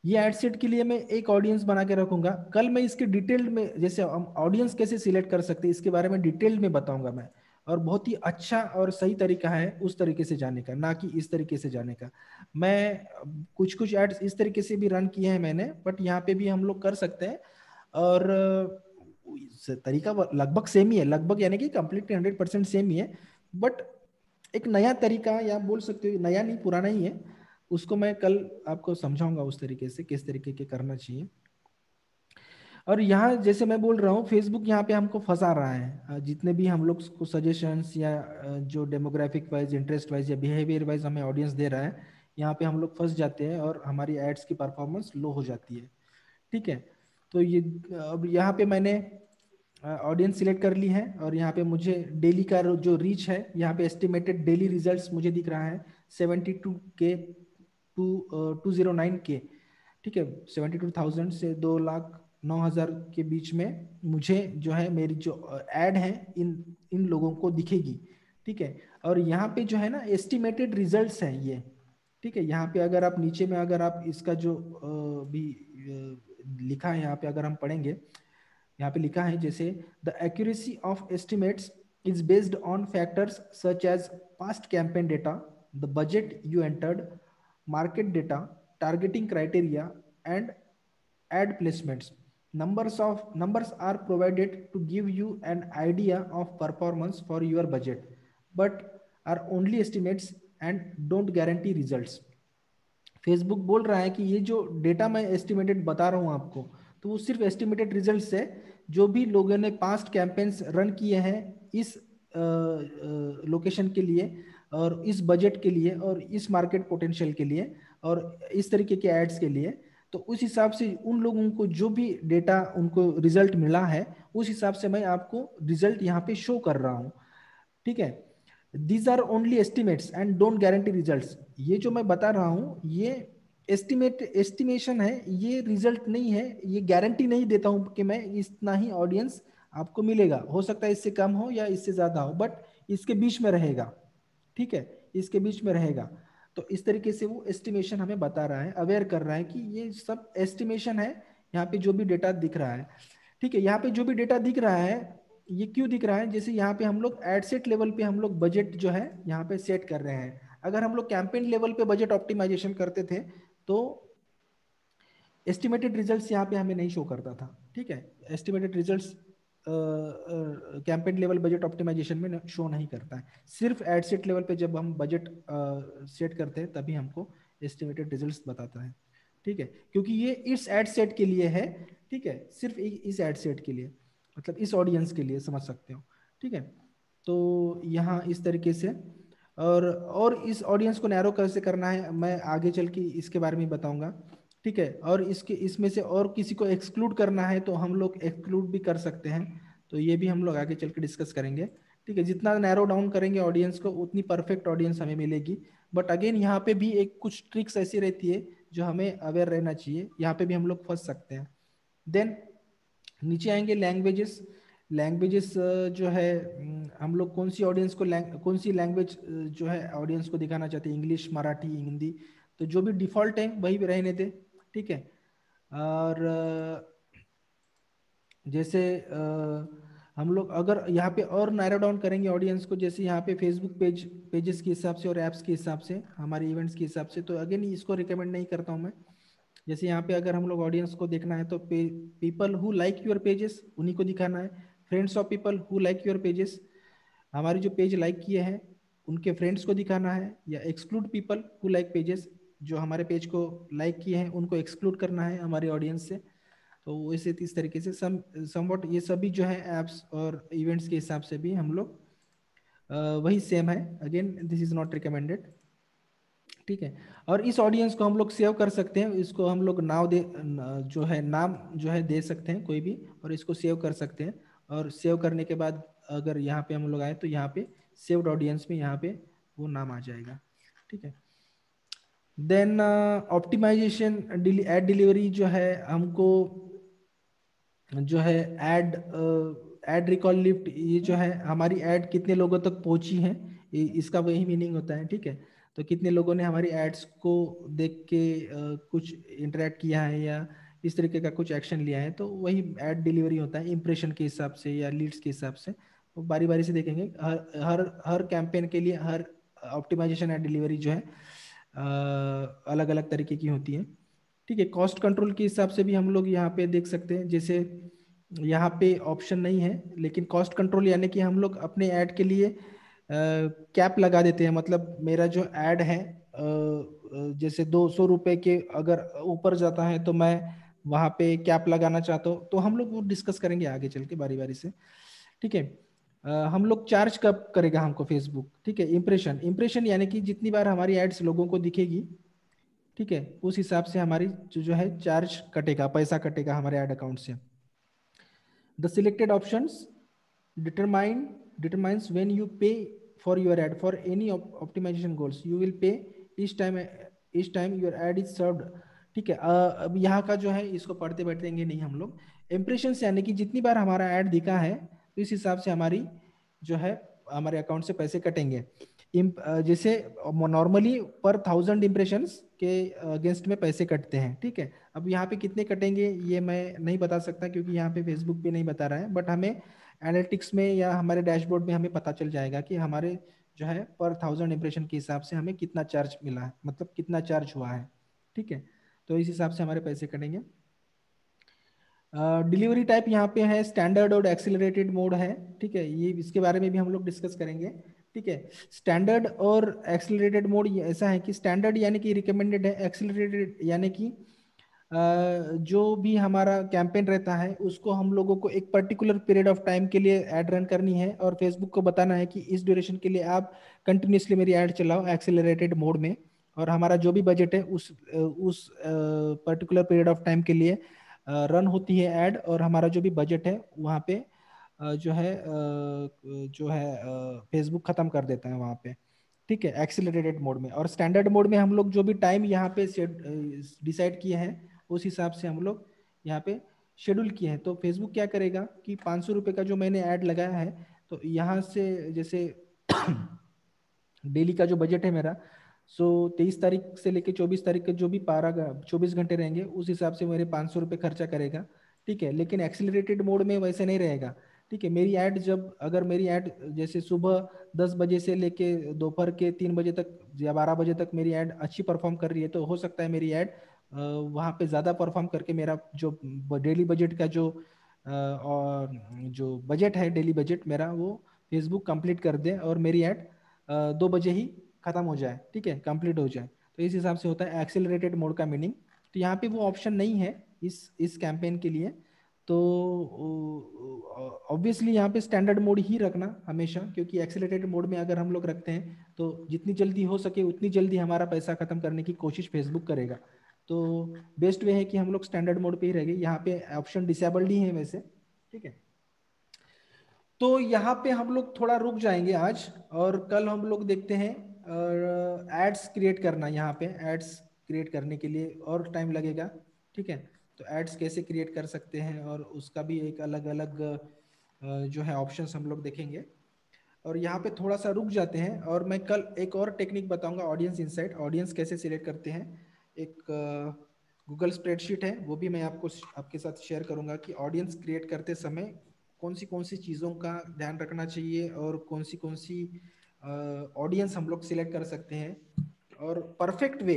ये एड सेट के लिए मैं एक ऑडियंस बना के रखूंगा। कल मैं इसके डिटेल में, जैसे हम ऑडियंस कैसे सिलेक्ट कर सकते हैं इसके बारे में डिटेल में बताऊंगा मैं, और बहुत ही अच्छा और सही तरीका है उस तरीके से जाने का, ना कि इस तरीके से जाने का। मैं कुछ कुछ एड्स इस तरीके से भी रन किए हैं मैंने, बट यहाँ पे भी हम लोग कर सकते हैं। और तरीका लगभग सेम ही है, लगभग यानी कि कंप्लीटली 100% सेम ही है, बट एक नया तरीका, या बोल सकते हो नया नहीं पुराना ही है, उसको मैं कल आपको समझाऊंगा उस तरीके से किस तरीके के करना चाहिए। और यहाँ जैसे मैं बोल रहा हूँ फेसबुक यहाँ पे हमको फंसा रहा है, जितने भी हम लोग को सजेशंस या जो डेमोग्राफिक वाइज, इंटरेस्ट वाइज या बिहेवियर वाइज हमें ऑडियंस दे रहा है, यहाँ पे हम लोग फंस जाते हैं और हमारी एड्स की परफॉर्मेंस लो हो जाती है, ठीक है। तो ये अब यहाँ पे मैंने ऑडियंस सिलेक्ट कर ली है, और यहाँ पे मुझे डेली का जो रीच है, यहाँ पे एस्टिमेटेड डेली रिजल्ट्स मुझे दिख रहा है 72K टू 209K, ठीक है। 72,000 से 2,09,000 के बीच में मुझे जो है मेरी जो ऐड है इन इन लोगों को दिखेगी, ठीक है। और यहाँ पे जो है ना एस्टिमेटेड रिजल्ट्स हैं ये, ठीक है। यहाँ पे अगर आप नीचे में अगर आप इसका जो भी लिखा है यहाँ पे अगर हम पढ़ेंगे, यहाँ पे लिखा है जैसे the accuracy of estimates is based on factors such as past campaign data, the budget you entered, market data, targeting criteria and ad placements. numbers are provided to give you an idea of performance for your budget, but are only estimates and don't guarantee results. Facebook बोल रहा है कि ये जो data मैं estimated बता रहा हूँ आपको, तो वो सिर्फ एस्टिमेटेड रिजल्ट्स है जो भी लोगों ने पास्ट कैंपेन्स रन किए हैं इस लोकेशन के लिए और इस बजट के लिए और इस मार्केट पोटेंशियल के लिए और इस तरीके के एड्स के लिए। तो उस हिसाब से उन लोगों को जो भी डेटा उनको रिजल्ट मिला है उस हिसाब से मैं आपको रिजल्ट यहाँ पे शो कर रहा हूँ। ठीक है, these are only estimates and don't guarantee results. ये जो मैं बता रहा हूँ ये एस्टिमेशन है, ये रिजल्ट नहीं है, ये गारंटी नहीं देता हूँ कि मैं इतना ही ऑडियंस आपको मिलेगा, हो सकता है इससे कम हो या इससे ज्यादा हो, बट इसके बीच में रहेगा। ठीक है, इसके बीच में रहेगा। तो इस तरीके से वो एस्टिमेशन हमें बता रहा है, अवेयर कर रहा है कि ये सब एस्टिमेशन है, यहाँ पे जो भी डेटा दिख रहा है। ठीक है, यहाँ पे जो भी डेटा दिख रहा है ये क्यों दिख रहा है, जैसे यहाँ पे हम लोग एड सेट लेवल पे हम लोग बजट जो है यहाँ पे सेट कर रहे हैं। अगर हम लोग कैंपेन लेवल पे बजट ऑप्टिमाइजेशन करते थे तो एस्टिमेटेड रिजल्ट्स यहाँ पे हमें नहीं शो करता था। ठीक है, estimated results campaign level budget optimisation में शो नहीं करता है, सिर्फ एड सेट लेवल पे जब हम बजट सेट करते हैं तभी हमको एस्टिमेटेड रिजल्ट्स बताता है। ठीक है, क्योंकि ये इस एड सेट के लिए है। ठीक है, सिर्फ इस एड सेट के लिए, मतलब इस ऑडियंस के लिए, समझ सकते हो। ठीक है, तो यहाँ इस तरीके से और इस ऑडियंस को नैरो कैसे करना है मैं आगे चल के इसके बारे में बताऊंगा। ठीक है, और इसमें से और किसी को एक्सक्लूड करना है तो हम लोग एक्सक्लूड भी कर सकते हैं, तो ये भी हम लोग आगे चल के डिस्कस करेंगे। ठीक है, जितना नैरो डाउन करेंगे ऑडियंस को उतनी परफेक्ट ऑडियंस हमें मिलेगी। बट अगेन यहाँ पे भी एक कुछ ट्रिक्स ऐसी रहती है जो हमें अवेयर रहना चाहिए, यहाँ पे भी हम लोग फंस सकते हैं। देन नीचे आएंगे लैंग्वेजेस। लैंग्वेजेस जो है हम लोग कौन सी ऑडियंस को कौन सी लैंग्वेज जो है ऑडियंस को दिखाना चाहते हैं, इंग्लिश, मराठी, हिंदी, तो जो भी डिफॉल्ट है वही रहने दे। ठीक है, और जैसे हम लोग अगर यहाँ पे और नैरो डाउन करेंगे ऑडियंस को, जैसे यहाँ पे फेसबुक पेजेस के हिसाब से और ऐप्स के हिसाब से, हमारे इवेंट्स के हिसाब से, तो अगेन इसको रिकमेंड नहीं करता हूँ मैं। जैसे यहाँ पे अगर हम लोग ऑडियंस को देखना है तो people who like your pages उन्हीं को दिखाना है, friends of people who like your pages, हमारे जो पेज लाइक किए हैं उनके फ्रेंड्स को दिखाना है, या exclude people who like pages, जो हमारे पेज को लाइक किए हैं उनको एक्सक्लूड करना है हमारे ऑडियंस से। तो वैसे इस तरीके से समवट ये सभी जो है एप्स और इवेंट्स के हिसाब से भी हम लोग वही सेम है। Again this is not recommended. ठीक है, और इस ऑडियंस को हम लोग सेव कर सकते हैं, इसको हम लोग नाम जो है दे सकते हैं कोई भी, और इसको सेव कर सकते हैं। और सेव करने के बाद अगर यहाँ पे हम लोग आए तो यहाँ पे सेव्ड ऑडियंस में यहाँ पे वो नाम आ जाएगा। ठीक है, देन ऑप्टिमाइजेशन एड डिलीवरी जो है हमको जो है एड रिकॉल लिफ्ट, ये जो है हमारी एड कितने लोगों तक पहुंची है इसका वही मीनिंग होता है। ठीक है, तो कितने लोगों ने हमारी एड्स को देख के कुछ इंटरेक्ट किया है या इस तरीके का कुछ एक्शन लिया है, तो वही एड डिलीवरी होता है इंप्रेशन के हिसाब से या लीड्स के हिसाब से। तो बारी बारी से देखेंगे, हर कैंपेन के लिए हर ऑप्टिमाइजेशन एड डिलीवरी जो है अलग अलग तरीके की होती है। ठीक है, कॉस्ट कंट्रोल के हिसाब से भी हम लोग यहाँ पे देख सकते हैं, जैसे यहाँ पे ऑप्शन नहीं है लेकिन कॉस्ट कंट्रोल यानी कि हम लोग अपने ऐड के लिए कैप लगा देते हैं। मतलब मेरा जो ऐड है जैसे 200 रुपए के अगर ऊपर जाता है तो मैं वहाँ पे कैप लगाना चाहता हूँ, तो हम लोग वो डिस्कस करेंगे आगे चल के बारी बारी से। ठीक है, हम लोग चार्ज कब करेगा हमको फेसबुक। ठीक है, इंप्रेशन यानी कि जितनी बार हमारी एड्स लोगों को दिखेगी, ठीक है, उस हिसाब से हमारी जो है चार्ज कटेगा, पैसा कटेगा हमारे ऐड अकाउंट से। The selected options determines when you pay for your ad for any optimization goals, you will pay each time your ad is served। ठीक है, अब यहाँ का जो है इसको पढ़ते बैठेंगे नहीं हम लोग। इंप्रेशंस यानी कि जितनी बार हमारा ऐड दिखा है तो इस हिसाब से हमारी जो है हमारे अकाउंट से पैसे कटेंगे। जैसे नॉर्मली पर 1000 इंप्रेशंस के अगेंस्ट में पैसे कटते हैं। ठीक है, अब यहाँ पे कितने कटेंगे ये मैं नहीं बता सकता क्योंकि यहाँ पे फेसबुक पे नहीं बता रहा है, बट हमें एनालिटिक्स में या हमारे डैशबोर्ड में हमें पता चल जाएगा कि हमारे जो है पर 1000 इंप्रेशन के हिसाब से हमें कितना चार्ज मिला है, मतलब कितना चार्ज हुआ है। ठीक है, तो इस हिसाब से हमारे पैसे कटेंगे। डिलीवरी टाइप यहाँ पे है स्टैंडर्ड और एक्सीलरेटेड मोड है, ठीक है, ये इसके बारे में भी हम लोग डिस्कस करेंगे, ठीक है। स्टैंडर्ड और एक्सीलरेटेड मोड ऐसा है कि स्टैंडर्ड यानी कि रिकमेंडेड है, एक्सीलरेटेड यानी कि जो भी हमारा कैंपेन रहता है उसको हम लोगों को एक पर्टिकुलर पीरियड ऑफ टाइम के लिए ऐड रन करनी है और फेसबुक को बताना है कि इस ड्यूरेशन के लिए आप कंटिन्यूसली मेरी ऐड चलाओ एक्सीलरेटेड मोड में, और हमारा जो भी बजट है उस पर्टिकुलर पीरियड ऑफ टाइम के लिए रन होती है ऐड, और हमारा जो भी बजट है वहाँ पे जो है फेसबुक खत्म कर देता है वहाँ पे, ठीक है, एक्सीलरेटेड मोड में। और स्टैंडर्ड मोड में हम लोग जो भी टाइम यहाँ पे डिसाइड किए हैं उस हिसाब से हम लोग यहाँ पे शेड्यूल किए हैं। तो फेसबुक क्या करेगा कि 500 रुपये का जो मैंने ऐड लगाया है, तो यहाँ से जैसे डेली का जो बजट है मेरा, सो 23 तारीख से लेके 24 तारीख के जो भी 24 घंटे रहेंगे उस हिसाब से मेरे 500 रुपये खर्चा करेगा, ठीक है। लेकिन एक्सीलरेटेड मोड में वैसे नहीं रहेगा, ठीक है। मेरी ऐड जब अगर मेरी ऐड जैसे सुबह 10 बजे से लेके दोपहर के 3 बजे तक या 12 बजे तक मेरी ऐड अच्छी परफॉर्म कर रही है, तो हो सकता है मेरी ऐड वहाँ पे ज़्यादा परफॉर्म करके मेरा जो डेली बजट का और जो बजट है डेली बजट मेरा वो फेसबुक कंप्लीट कर दे और मेरी ऐड 2 बजे ही खत्म हो जाए, ठीक है, कंप्लीट हो जाए। तो इस हिसाब से होता है एक्सेलरेटेड मोड का मीनिंग। तो यहाँ पे वो ऑप्शन नहीं है इस कैंपेन के लिए, तो ऑब्वियसली यहाँ पे स्टैंडर्ड मोड ही रखना हमेशा, क्योंकि एक्सेलरेटेड मोड में अगर हम लोग रखते हैं तो जितनी जल्दी हो सके उतनी जल्दी हमारा पैसा खत्म करने की कोशिश फेसबुक करेगा। तो बेस्ट वे है कि हम लोग स्टैंडर्ड मोड पे ही रहेंगे, यहाँ पे ऑप्शन डिसेबल्ड ही है वैसे, ठीक है। तो यहाँ पे हम लोग थोड़ा रुक जाएंगे आज, और कल हम लोग देखते हैं एड्स क्रिएट करना। यहाँ पे एड्स क्रिएट करने के लिए और टाइम लगेगा, ठीक है। तो एड्स कैसे क्रिएट कर सकते हैं और उसका भी एक अलग अलग जो है ऑप्शंस हम लोग देखेंगे। और यहाँ पे थोड़ा सा रुक जाते हैं, और मैं कल एक और टेक्निक बताऊंगा, ऑडियंस इनसाइट, ऑडियंस कैसे सिलेक्ट करते हैं। एक गूगल स्प्रेडशीट है, वो भी मैं आपके साथ शेयर करूंगा कि ऑडियंस क्रिएट करते समय कौन सी चीज़ों का ध्यान रखना चाहिए और कौन सी ऑडियंस हम लोग सिलेक्ट कर सकते हैं। और परफेक्ट वे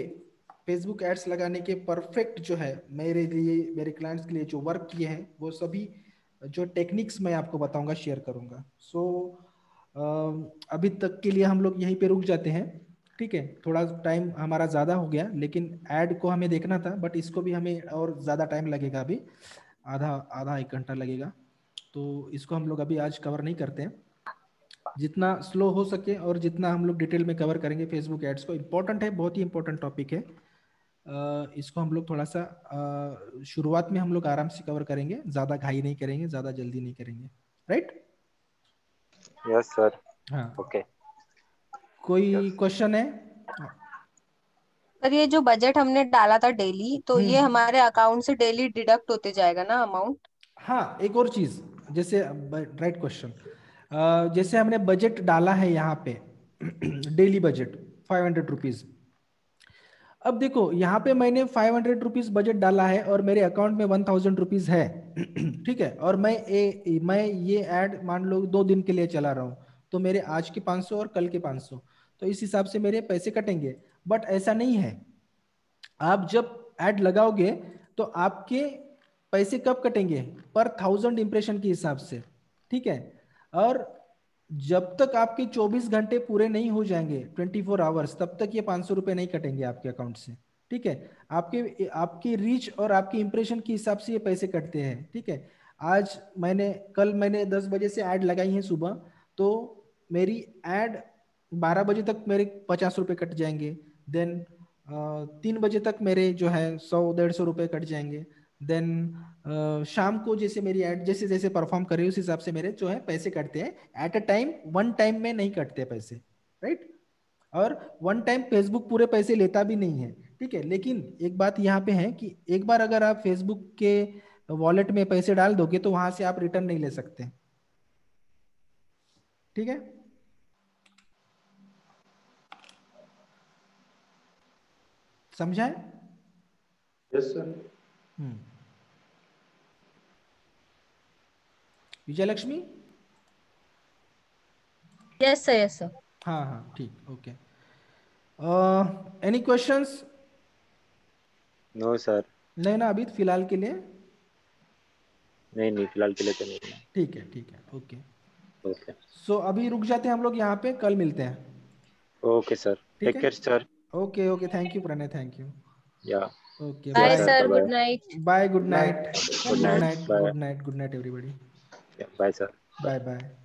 फेसबुक एड्स लगाने के परफेक्ट जो है मेरे लिए, मेरे क्लाइंट्स के लिए जो वर्क किए हैं वो सभी जो टेक्निक्स मैं आपको बताऊंगा, शेयर करूंगा। सो अभी तक के लिए हम लोग यहीं पे रुक जाते हैं, ठीक है। थोड़ा टाइम हमारा ज़्यादा हो गया, लेकिन ऐड को हमें देखना था, बट इसको भी हमें और ज़्यादा टाइम लगेगा, अभी आधा आधा 1 घंटा लगेगा। तो इसको हम लोग अभी आज कवर नहीं करते हैं, जितना स्लो हो सके और जितना हम लोग डिटेल में कवर करेंगे फेसबुक एड्स को। इम्पोर्टेंट है, बहुत ही इंपॉर्टेंट टॉपिक है। इसको हम लोग थोड़ा सा शुरुआत में हम लोग आराम से कवर करेंगे, ज़्यादा घाई नहीं करेंगे, ज़्यादा जल्दी नहीं करेंगे, राइट? Yes sir. हाँ, ओके। कोई क्वेश्चन है? पर ये जो बजट हमने डाला था डेली, तो ये हम्म, हमारे अकाउंट से डेली डिडक्ट होते जाएगा ना अमाउंट? हाँ, एक और चीज, जैसे राइट क्वेश्चन, जैसे हमने बजट डाला है यहाँ पे डेली बजट 500 रुपीज। अब देखो यहाँ पे मैंने 500 रुपीज बजट डाला है और मेरे अकाउंट में 1000 रुपीज है ठीक है, और मैं ये ऐड मान लो 2 दिन के लिए चला रहा हूँ, तो मेरे आज के 500 और कल के 500, तो इस हिसाब से मेरे पैसे कटेंगे। बट ऐसा नहीं है, आप जब ऐड लगाओगे तो आपके पैसे कब कटेंगे? पर 1000 इंप्रेशन के हिसाब से, ठीक है। और जब तक आपके 24 घंटे पूरे नहीं हो जाएंगे, 24 आवर्स, तब तक ये 500 रुपये नहीं कटेंगे आपके अकाउंट से, ठीक है। आपके आपकी रीच और आपकी इंप्रेशन के हिसाब से ये पैसे कटते हैं, ठीक है। कल मैंने 10 बजे से ऐड लगाई है सुबह, तो मेरी ऐड 12 बजे तक मेरे 50 रुपये कट जाएंगे। देन 3 बजे तक मेरे जो है 100-150 रुपये कट जाएंगे। देन शाम को जैसे मेरी ऐड जैसे जैसे परफॉर्म करे उस हिसाब से मेरे जो है पैसे कटते हैं। At a time, one time में नहीं कटते पैसे, राइट। और वन टाइम फेसबुक पूरे पैसे लेता भी नहीं है, ठीक है। लेकिन एक बात यहाँ पे है कि एक बार अगर आप फेसबुक के वॉलेट में पैसे डाल दोगे तो वहां से आप रिटर्न नहीं ले सकते, ठीक है। समझा है? Yes sir. Hmm. Vijayalakshmi? Yes sir, yes sir. हाँ हाँ, ठीक, okay. Any questions? No sir. नहीं ना, अभी फिलहाल के लिए? नहीं नहीं, फिलहाल के लिए तो नहीं। ठीक है, ओके। ओके सो अभी रुक जाते हैं हम लोग यहाँ पे, कल मिलते हैं। ओके सर, ठीक टेक है, care sir. Okay, thank you Pranay, thank you. Yeah okay, yeah bye bye. Sir, sir, bye good night. Bye, good night. Night. Good night, bye good night everybody. Bye sir. Bye bye.